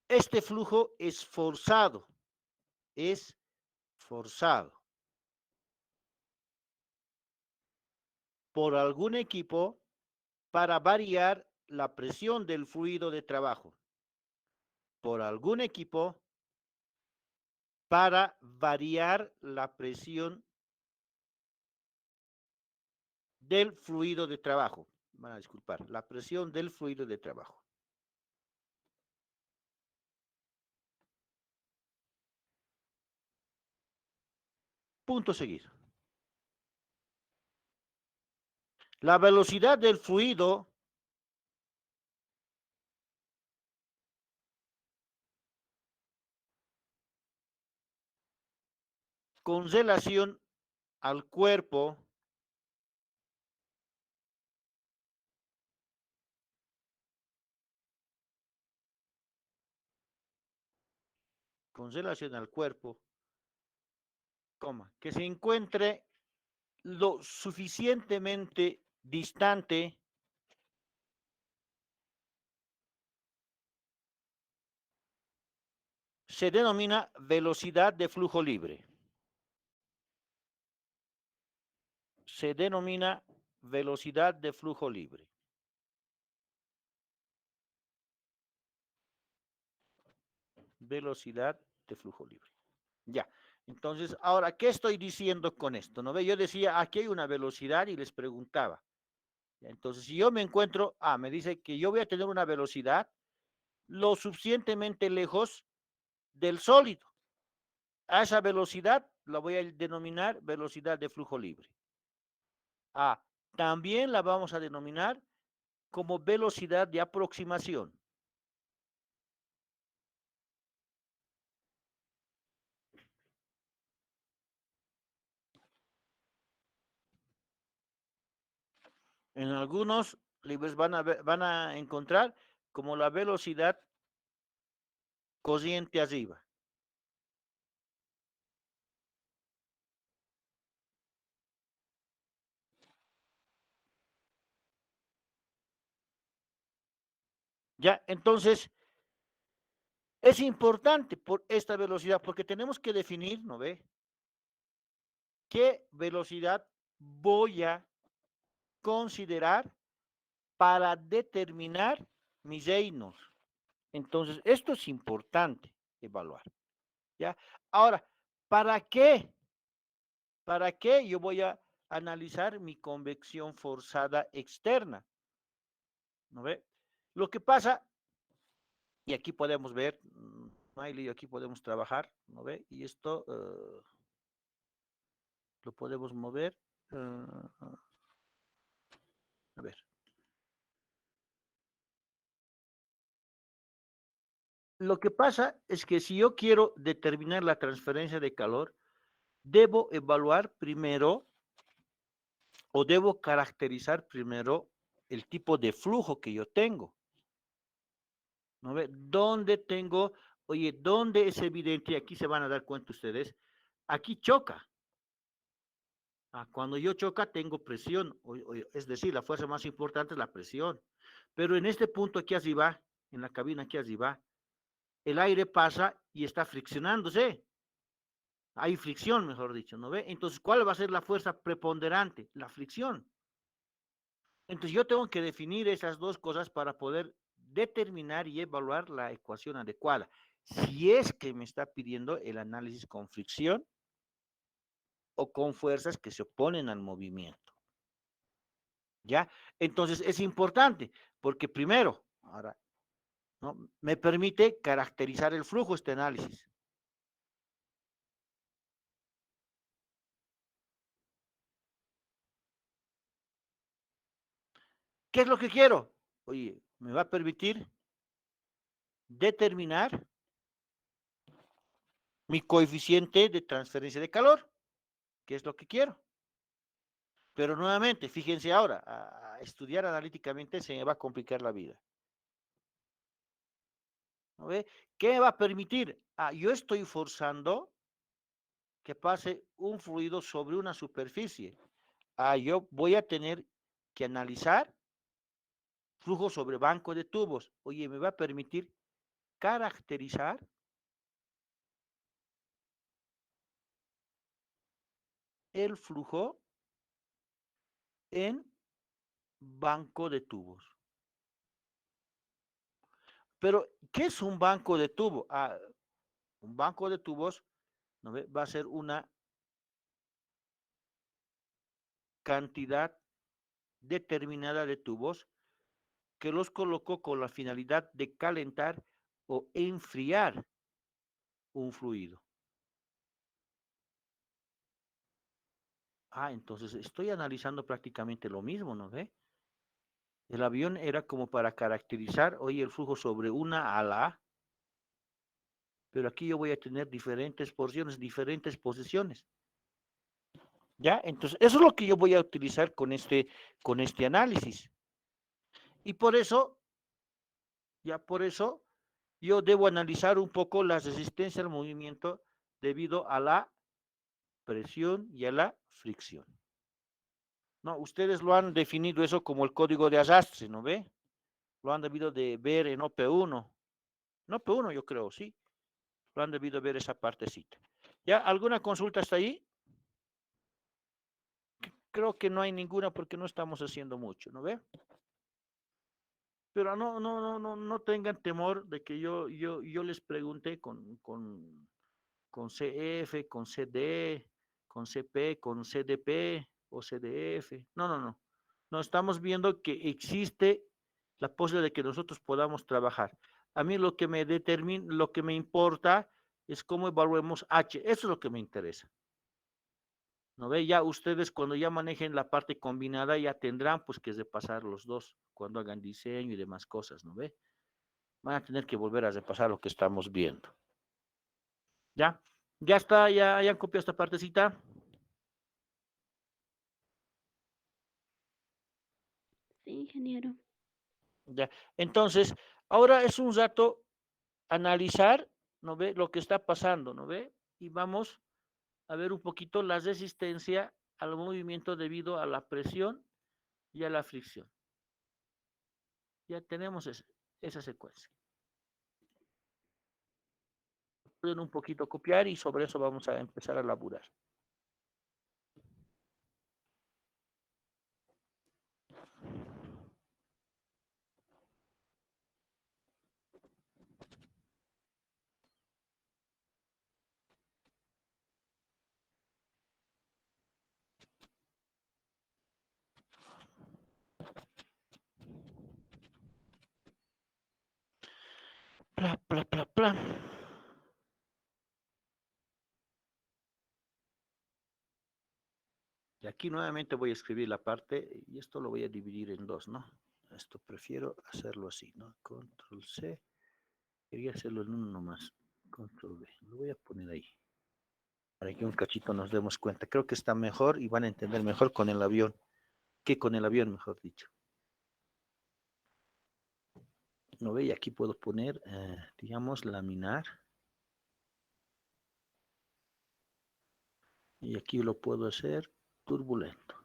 Este flujo es forzado por algún equipo para variar la presión del fluido de trabajo. Por algún equipo para variar la presión del fluido de trabajo. van a disculpar, la presión del fluido de trabajo. Punto seguir. La velocidad del fluido con relación al cuerpo que se encuentre lo suficientemente distante se denomina velocidad de flujo libre. Se denomina velocidad de flujo libre. Velocidad de flujo libre. Ya. Entonces, ahora, ¿qué estoy diciendo con esto? ¿No ve? Yo decía, aquí hay una velocidad y les preguntaba. Entonces, si yo me encuentro, me dice que yo voy a tener una velocidad lo suficientemente lejos del sólido. A esa velocidad la voy a denominar velocidad de flujo libre. También la vamos a denominar como velocidad de aproximación. En algunos libros van a encontrar como la velocidad cociente arriba. Ya, entonces, es importante por esta velocidad, porque tenemos que definir, ¿no ve? ¿Qué velocidad voy a considerar para determinar mis reinos? Entonces, esto es importante evaluar, ¿ya? Ahora, ¿para qué? ¿Para qué yo voy a analizar mi convección forzada externa? ¿No ve? Lo que pasa, y aquí podemos ver, Miley, aquí podemos trabajar, ¿no ve? Y esto lo podemos mover. A ver. Lo que pasa es que si yo quiero determinar la transferencia de calor, debo evaluar primero o debo caracterizar primero el tipo de flujo que yo tengo. ¿No ve? ¿Dónde tengo? Oye, ¿dónde es evidente? Y aquí se van a dar cuenta ustedes. Aquí choca. Cuando yo choca tengo presión, es decir, la fuerza más importante es la presión. Pero en este punto aquí arriba, en la cabina aquí arriba, el aire pasa y está friccionándose. Hay fricción, mejor dicho, ¿no ve? Entonces, ¿cuál va a ser la fuerza preponderante? La fricción. Entonces, yo tengo que definir esas dos cosas para poder determinar y evaluar la ecuación adecuada. Si es que me está pidiendo el análisis con fricción o con fuerzas que se oponen al movimiento. ¿Ya? Entonces, es importante porque primero, ahora, ¿no? Me permite caracterizar el flujo este análisis. ¿Qué es lo que quiero? Oye, me va a permitir determinar mi coeficiente de transferencia de calor, que es lo que quiero. Pero nuevamente, fíjense ahora, a estudiar analíticamente se me va a complicar la vida. ¿No ve? ¿Qué me va a permitir? Yo estoy forzando que pase un fluido sobre una superficie. Yo voy a tener que analizar flujo sobre banco de tubos. Oye, me va a permitir caracterizar el flujo en banco de tubos. Pero, ¿qué es un banco de tubos? Un banco de tubos, ¿no ve? Va a ser una cantidad determinada de tubos que los colocó con la finalidad de calentar o enfriar un fluido. Entonces estoy analizando prácticamente lo mismo, ¿no ve? El avión era como para caracterizar hoy el flujo sobre una ala, pero aquí yo voy a tener diferentes porciones, diferentes posiciones. ¿Ya? Entonces, eso es lo que yo voy a utilizar con este análisis. Y por eso, yo debo analizar un poco la resistencia al movimiento debido a la presión y a la fricción. No, ustedes lo han definido eso como el código de arrastre, ¿no ve? Lo han debido de ver en OP1. En OP1 yo creo, sí. Lo han debido ver esa partecita. ¿Ya? ¿Alguna consulta hasta ahí? Creo que no hay ninguna porque no estamos haciendo mucho, ¿no ve? Pero no tengan temor de que yo les pregunte con CF, con CD, con CP, con CDP o CDF. No. No estamos viendo que existe la posibilidad de que nosotros podamos trabajar. A mí lo que me determina, lo que me importa es cómo evaluemos H. Eso es lo que me interesa. ¿No ve? Ya ustedes cuando ya manejen la parte combinada ya tendrán pues que repasar los dos cuando hagan diseño y demás cosas, ¿no ve? Van a tener que volver a repasar lo que estamos viendo. ¿Ya? ¿Ya está? ¿Ya han copiado esta partecita? Sí, ingeniero. Ya. Entonces, ahora es un rato analizar, ¿no ve? Lo que está pasando, ¿no ve? Y vamos a ver un poquito la resistencia al movimiento debido a la presión y a la fricción. Ya tenemos esa secuencia. Pueden un poquito copiar y sobre eso vamos a empezar a laburar. Pla, pla, pla, pla. Y aquí nuevamente voy a escribir la parte y esto lo voy a dividir en dos, ¿no? Esto prefiero hacerlo así, ¿no? Control C. Quería hacerlo en uno nomás. Control V. Lo voy a poner ahí. Para que un cachito nos demos cuenta. Creo que está mejor y van a entender mejor con el avión. Que con el avión, mejor dicho. ¿No ve? Y aquí puedo poner, digamos, laminar. Y aquí lo puedo hacer turbulento.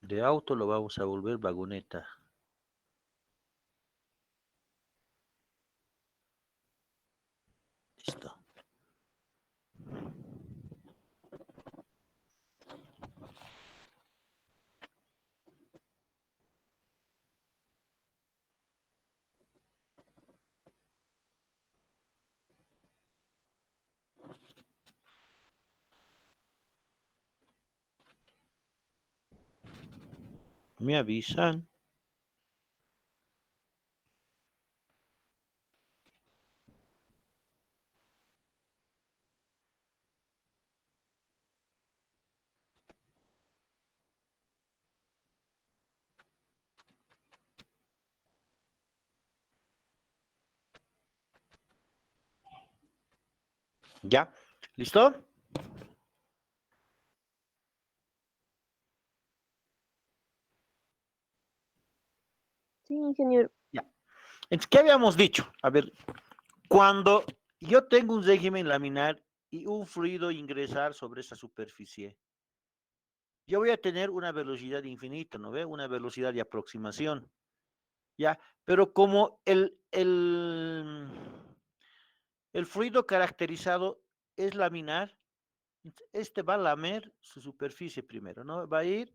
De auto lo vamos a volver vagoneta. Listo. Me avisan. ¿Ya? ¿Listo? Sí, ingeniero. Ya. Entonces, ¿qué habíamos dicho? A ver, cuando yo tengo un régimen laminar y un fluido ingresar sobre esa superficie, yo voy a tener una velocidad infinita, ¿no ve? Una velocidad de aproximación, ¿ya? Pero como el fluido caracterizado es laminar, este va a lamer su superficie primero, ¿no? Va a ir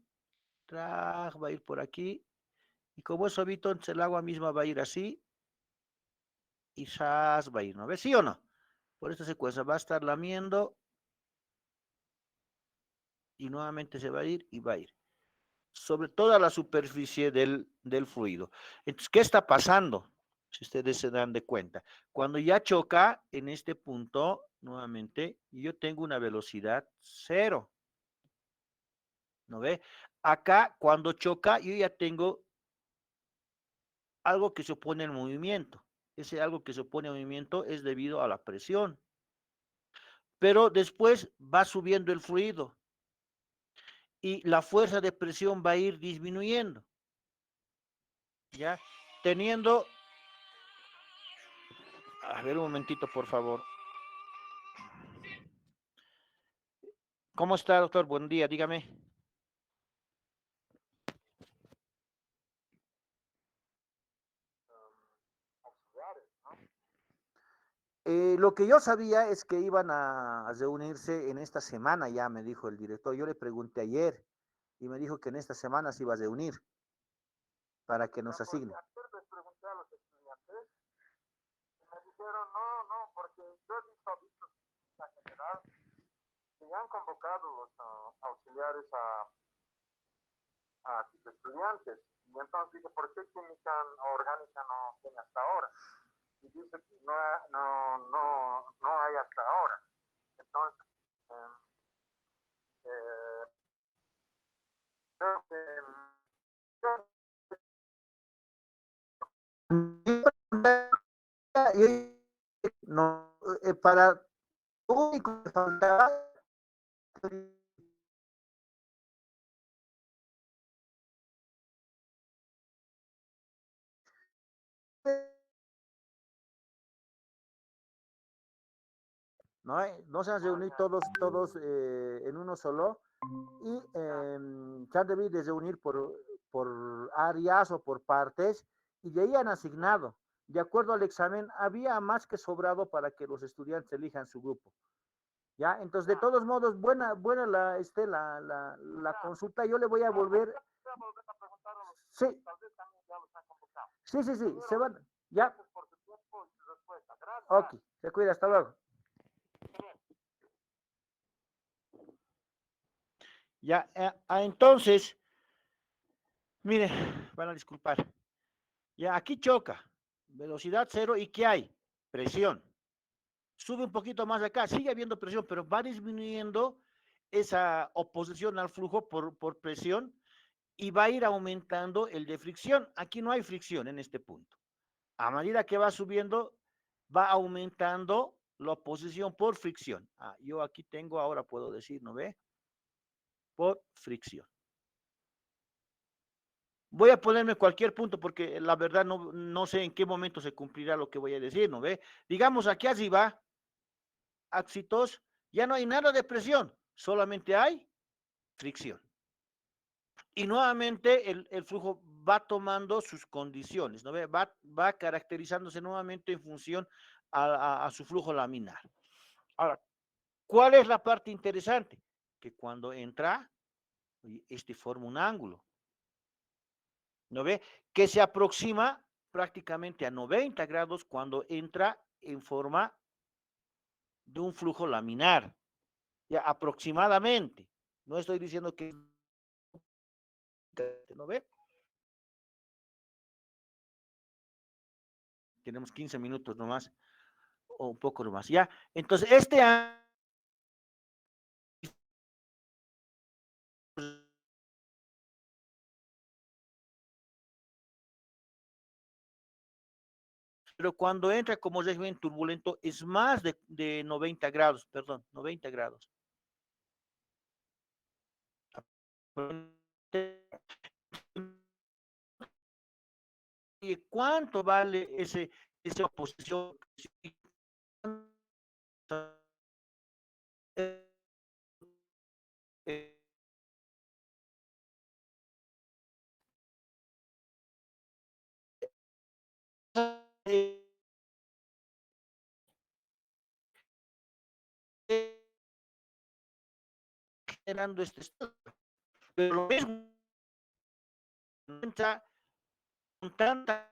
va a ir por aquí, y como es suavito, entonces el agua misma va a ir así, y ¡zas! Va a ir, ¿no ves? ¿Sí o no? Por esta secuencia va a estar lamiendo, y nuevamente se va a ir, y va a ir sobre toda la superficie del fluido. Entonces, ¿qué está pasando? Si ustedes se dan de cuenta. Cuando ya choca en este punto, nuevamente, yo tengo una velocidad cero. ¿No ve? Acá, cuando choca, yo ya tengo algo que se opone al movimiento. Ese algo que se opone al movimiento es debido a la presión. Pero después va subiendo el fluido y la fuerza de presión va a ir disminuyendo. ¿Ya? Teniendo... A ver un momentito, por favor. ¿Cómo está, doctor? Buen día, dígame. Lo que yo sabía es que iban a reunirse en esta semana, ya me dijo el director. Yo le pregunté ayer y me dijo que en esta semana se iba a reunir para que nos asigne. Les pregunté a los estudiantes y me dijeron, no, porque yo he visto en general que ya han convocado los auxiliares a sus estudiantes. Y entonces dije, ¿por qué química orgánica no tiene hasta ahora? Y dice que no hay hasta ahora. Entonces, creo que No, para lo único que faltaba ¿no? No se han reunido todos en uno solo y se han debido de reunir por áreas o por partes y de ahí han asignado. De acuerdo al examen, había más que sobrado para que los estudiantes elijan su grupo. ¿Ya? Entonces, de todos modos, buena la consulta. Yo le voy a volver. Sí, sí, se van. Ya. Ok, se cuida, hasta luego. Ya, entonces, mire, van a disculpar. Ya, aquí choca, velocidad cero, ¿y qué hay? Presión. Sube un poquito más acá, sigue habiendo presión, pero va disminuyendo esa oposición al flujo por presión y va a ir aumentando el de fricción. Aquí no hay fricción en este punto. A medida que va subiendo, va aumentando la oposición por fricción. Yo aquí tengo, ahora puedo decir, ¿no ve? Por fricción. Voy a ponerme cualquier punto porque la verdad no sé en qué momento se cumplirá lo que voy a decir, ¿no ve? Digamos aquí arriba, áxitos, ya no hay nada de presión, solamente hay fricción. Y nuevamente el flujo va tomando sus condiciones, ¿no ve? Va caracterizándose nuevamente en función a su flujo laminar. Ahora, ¿cuál es la parte interesante? Que cuando entra, este forma un ángulo, ¿no ve? Que se aproxima prácticamente a 90 grados cuando entra en forma de un flujo laminar, ya aproximadamente. No estoy diciendo que, ¿no ve? Tenemos 15 minutos nomás, o un poco nomás, ya. Entonces, pero cuando entra como régimen turbulento es más de 90 grados, perdón, 90 grados. ¿Y cuánto vale esa oposición? Generando este estado. Pero lo mismo encuentra con tanta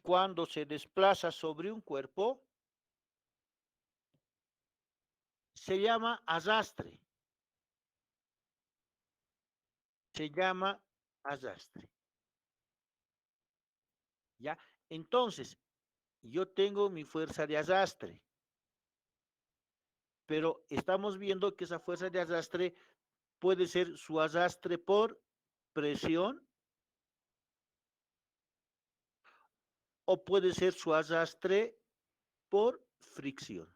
cuando se desplaza sobre un cuerpo se llama arrastre. Se llama arrastre. ¿Ya? Entonces, yo tengo mi fuerza de arrastre, pero estamos viendo que esa fuerza de arrastre puede ser su arrastre por presión o puede ser su arrastre por fricción.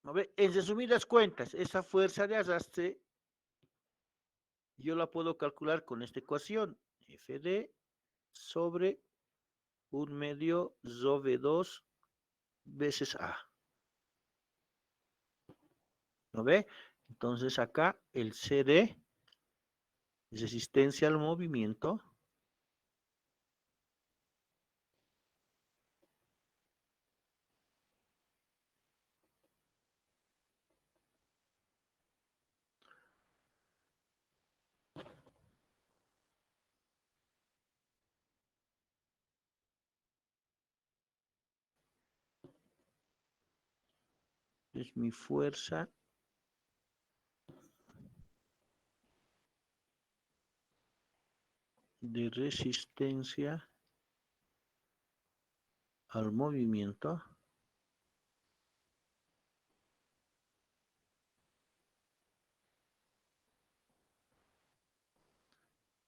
¿No ve? En resumidas cuentas, esa fuerza de arrastre yo la puedo calcular con esta ecuación, Fd sobre 1/2 ρv2 veces A. ¿No ve? Entonces acá el CD, resistencia al movimiento, es mi fuerza de resistencia al movimiento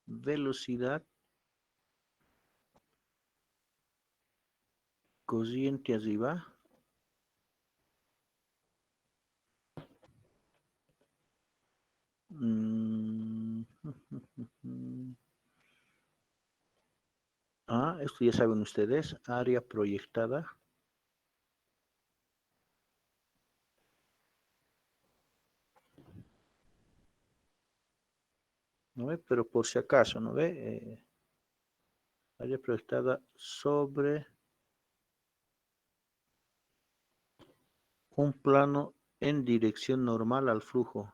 velocidad corriente arriba esto ya saben ustedes, área proyectada ¿no ve? Pero por si acaso, ¿no ve? Área proyectada sobre un plano en dirección normal al flujo.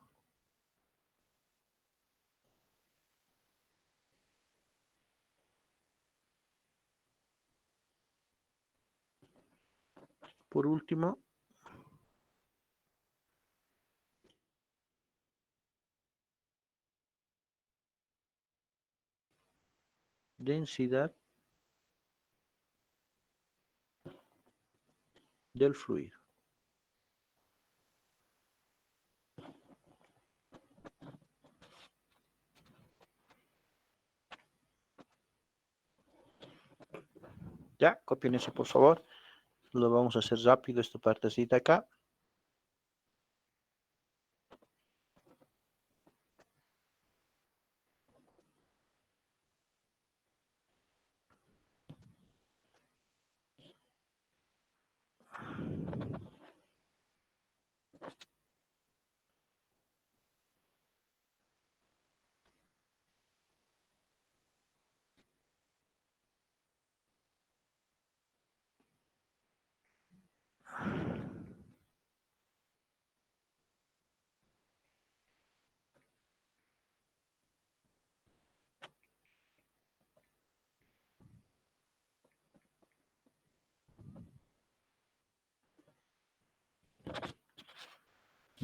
Por último, densidad del fluido. Ya, copien eso por favor. Lo vamos a hacer rápido esta partecita acá.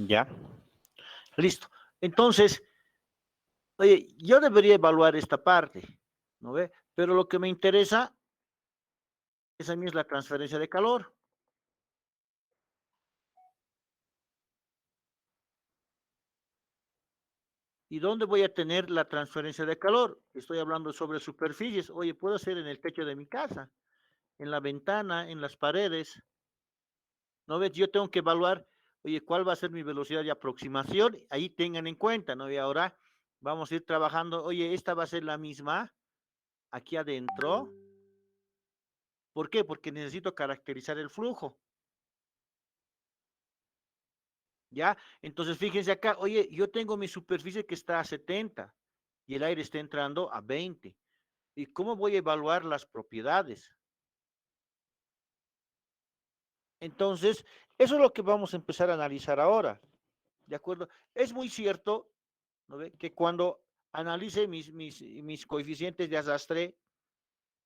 Ya. Listo. Entonces, oye, yo debería evaluar esta parte, ¿no ve? Pero lo que me interesa es a mí es la transferencia de calor. ¿Y dónde voy a tener la transferencia de calor? Estoy hablando sobre superficies. Oye, puedo hacer en el techo de mi casa, en la ventana, en las paredes. ¿No ves? Yo tengo que evaluar, oye, cuál va a ser mi velocidad de aproximación. Ahí tengan en cuenta, ¿no? Y ahora vamos a ir trabajando. Oye, esta va a ser la misma aquí adentro. ¿Por qué? Porque necesito caracterizar el flujo. ¿Ya? Entonces, fíjense acá, oye, yo tengo mi superficie que está a 70 y el aire está entrando a 20. ¿Y cómo voy a evaluar las propiedades? Entonces, eso es lo que vamos a empezar a analizar ahora. ¿De acuerdo? Es muy cierto, ¿no ve? Que cuando analice mis coeficientes de arrastre,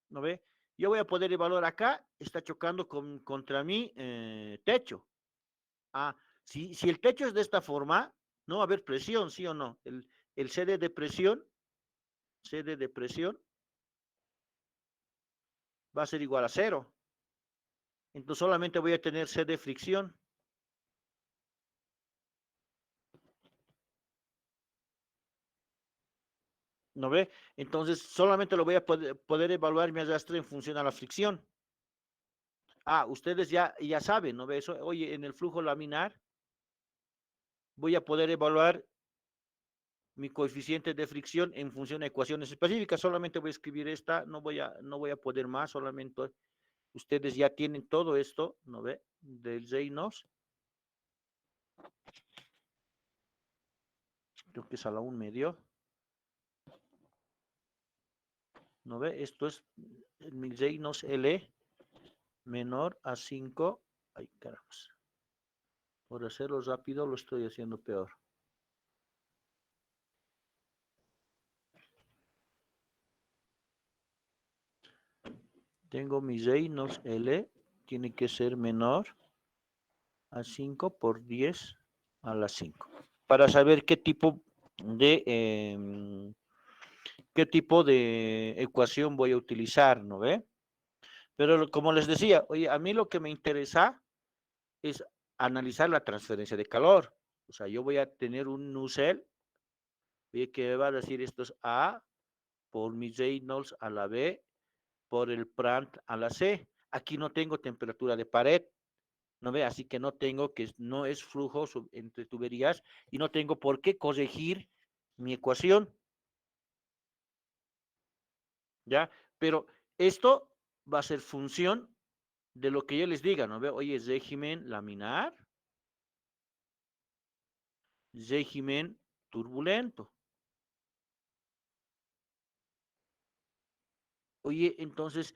¿no ve? Yo voy a poder evaluar acá, está chocando contra mi techo. Ah, si el techo es de esta forma, no va a haber presión, ¿sí o no? El CD de presión va a ser igual a 0. Entonces solamente voy a tener CD de fricción. ¿No ve? Entonces solamente lo voy a poder evaluar mi arrastre en función a la fricción. Ah, ustedes ya saben, ¿no ve eso? Oye, en el flujo laminar voy a poder evaluar mi coeficiente de fricción en función a ecuaciones específicas. Solamente voy a escribir esta, no voy a poder más, solamente ustedes ya tienen todo esto, ¿no ve? Del Reynolds. Creo que es a la 1/2. ¿No ve? Esto es mi Reynolds L menor a 5. Ay, caramba. Por hacerlo rápido lo estoy haciendo peor. Tengo mi Reynolds L, tiene que ser menor a 5 por 10 a la 5. Para saber qué tipo de ecuación voy a utilizar, ¿no ve? Pero como les decía, oye, a mí lo que me interesa es analizar la transferencia de calor. O sea, yo voy a tener un Nusselt, oye, que va a decir esto es A por mi Reynolds a la B por el Prandtl a la C. Aquí no tengo temperatura de pared, ¿no ve? Así que no es flujo entre tuberías y no tengo por qué corregir mi ecuación, ¿ya? Pero esto va a ser función de lo que yo les diga, ¿no ve? Oye, régimen laminar, régimen turbulento. Oye, entonces,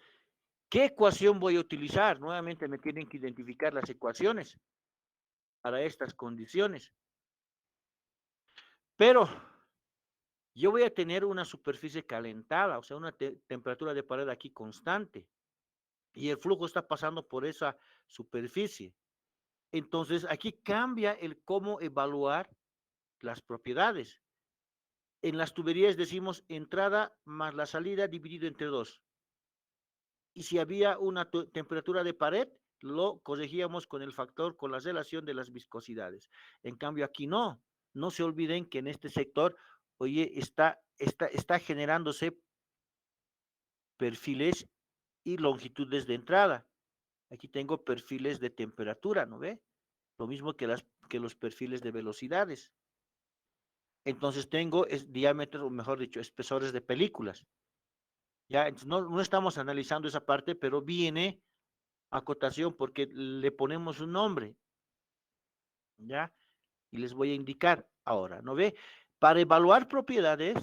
¿qué ecuación voy a utilizar? Nuevamente me tienen que identificar las ecuaciones para estas condiciones. Pero yo voy a tener una superficie calentada, o sea, una temperatura de pared aquí constante. Y el flujo está pasando por esa superficie. Entonces, aquí cambia el cómo evaluar las propiedades. En las tuberías decimos entrada más la salida dividido entre 2. Y si había una temperatura de pared, lo corregíamos con el factor, con la relación de las viscosidades. En cambio, aquí no. No se olviden que en este sector, oye, está generándose perfiles y longitudes de entrada. Aquí tengo perfiles de temperatura, ¿no ve? Lo mismo que los perfiles de velocidades. Entonces tengo diámetros, o mejor dicho, espesores de películas. Ya, entonces no estamos analizando esa parte, pero viene acotación porque le ponemos un nombre, ¿ya? Y les voy a indicar ahora, ¿no ve? Para evaluar propiedades,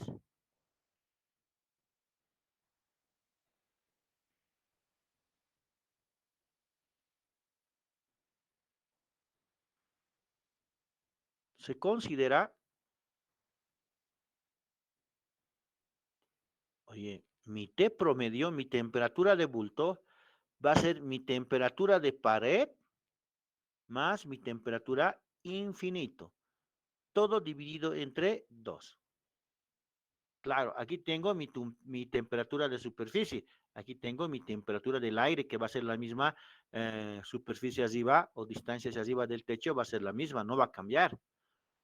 se considera, oye, mi T promedio, mi temperatura de bulto, va a ser mi temperatura de pared más mi temperatura infinito. todo dividido entre 2. Claro, aquí tengo mi temperatura de superficie, aquí tengo mi temperatura del aire, que va a ser la misma, superficie arriba o distancia hacia arriba del techo va a ser la misma, no va a cambiar.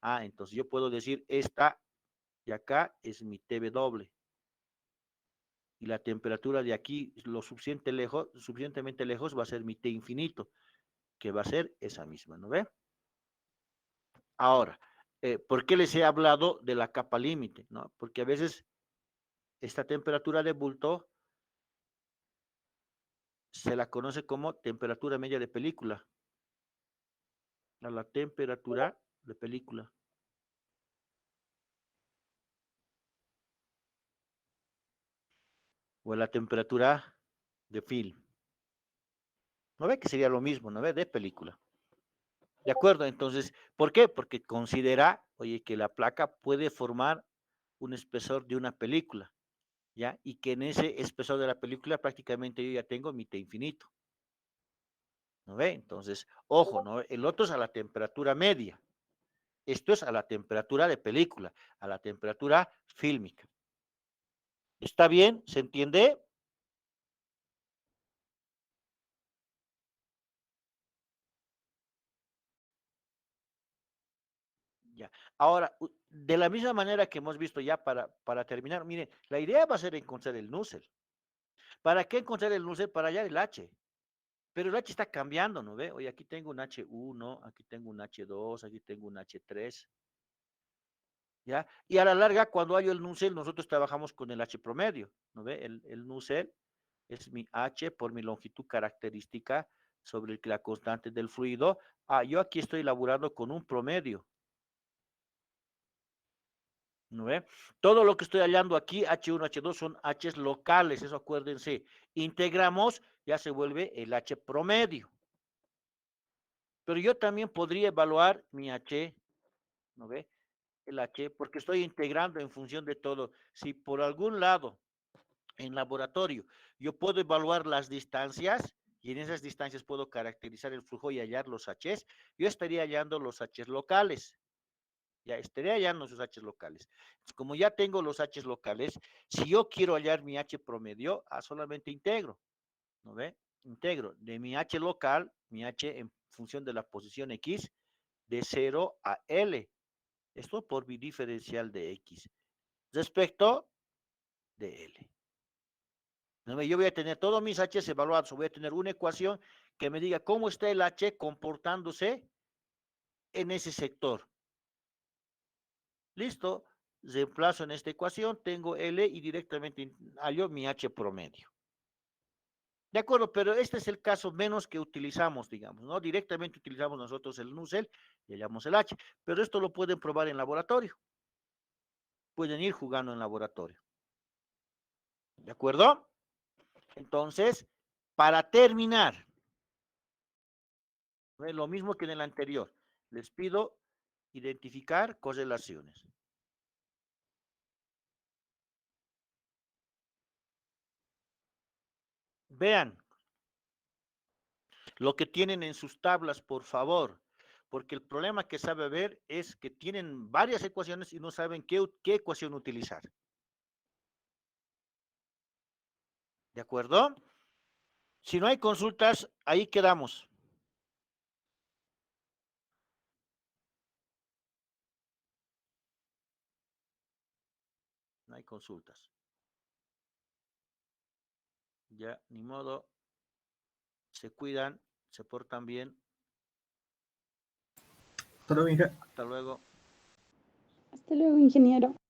Entonces yo puedo decir esta de acá es mi TW. Y la temperatura de aquí, suficientemente lejos, va a ser mi T infinito, que va a ser esa misma, ¿no ve? Ahora, ¿por qué les he hablado de la capa límite? ¿No? Porque a veces esta temperatura de bulto se la conoce como temperatura media de película. La temperatura de película. O la temperatura de film. ¿No ve que sería lo mismo, no ve? De película. ¿De acuerdo? Entonces, ¿por qué? Porque considera, oye, que la placa puede formar un espesor de una película, ¿ya? Y que en ese espesor de la película prácticamente yo ya tengo mi T infinito. ¿No ve? Entonces, ojo, ¿no? El otro es a la temperatura media. Esto es a la temperatura de película, a la temperatura fílmica. ¿Está bien? ¿Se entiende? Ya. Ahora, de la misma manera que hemos visto ya para terminar, miren, la idea va a ser encontrar el Nusselt. ¿Para qué encontrar el Nusselt? Para hallar el H. Pero el H está cambiando, ¿no ve? Oye, aquí tengo un H1, aquí tengo un H2, aquí tengo un H3, ¿ya? Y a la larga, cuando hallo el Nusselt, nosotros trabajamos con el H promedio, ¿no ve? El Nusselt es mi H por mi longitud característica sobre la constante del fluido. Yo aquí estoy elaborando con un promedio, ¿no ve? Todo lo que estoy hallando aquí, H1, H2, son H's locales, eso acuérdense. Integramos, ya se vuelve el H promedio. Pero yo también podría evaluar mi H, ¿no ve? El H, porque estoy integrando en función de todo. Si por algún lado, en laboratorio, yo puedo evaluar las distancias, y en esas distancias puedo caracterizar el flujo y hallar los H's, yo estaría hallando los H's locales. Ya estaría hallando sus H's locales. Como ya tengo los H's locales, si yo quiero hallar mi H promedio, solamente integro, ¿no ve? Integro de mi H local, mi H en función de la posición X, de 0 a L. Esto por bidiferencial de X. Respecto de L. ¿No ve? Yo voy a tener todos mis H's evaluados. Voy a tener una ecuación que me diga cómo está el H comportándose en ese sector. Listo, reemplazo en esta ecuación, tengo L y directamente hallo mi H promedio. De acuerdo, pero este es el caso menos que utilizamos, digamos, ¿no? Directamente utilizamos nosotros el Nusselt y hallamos el H, pero esto lo pueden probar en laboratorio. Pueden ir jugando en laboratorio. ¿De acuerdo? Entonces, para terminar, lo mismo que en el anterior, les pido identificar correlaciones. Vean lo que tienen en sus tablas, por favor, porque el problema que sabe ver es que tienen varias ecuaciones y no saben qué ecuación utilizar. ¿De acuerdo? Si no hay consultas, ahí quedamos. No hay consultas. Ya, ni modo. Se cuidan, se portan bien. Todo bien, Hasta luego. Hasta luego, ingeniero.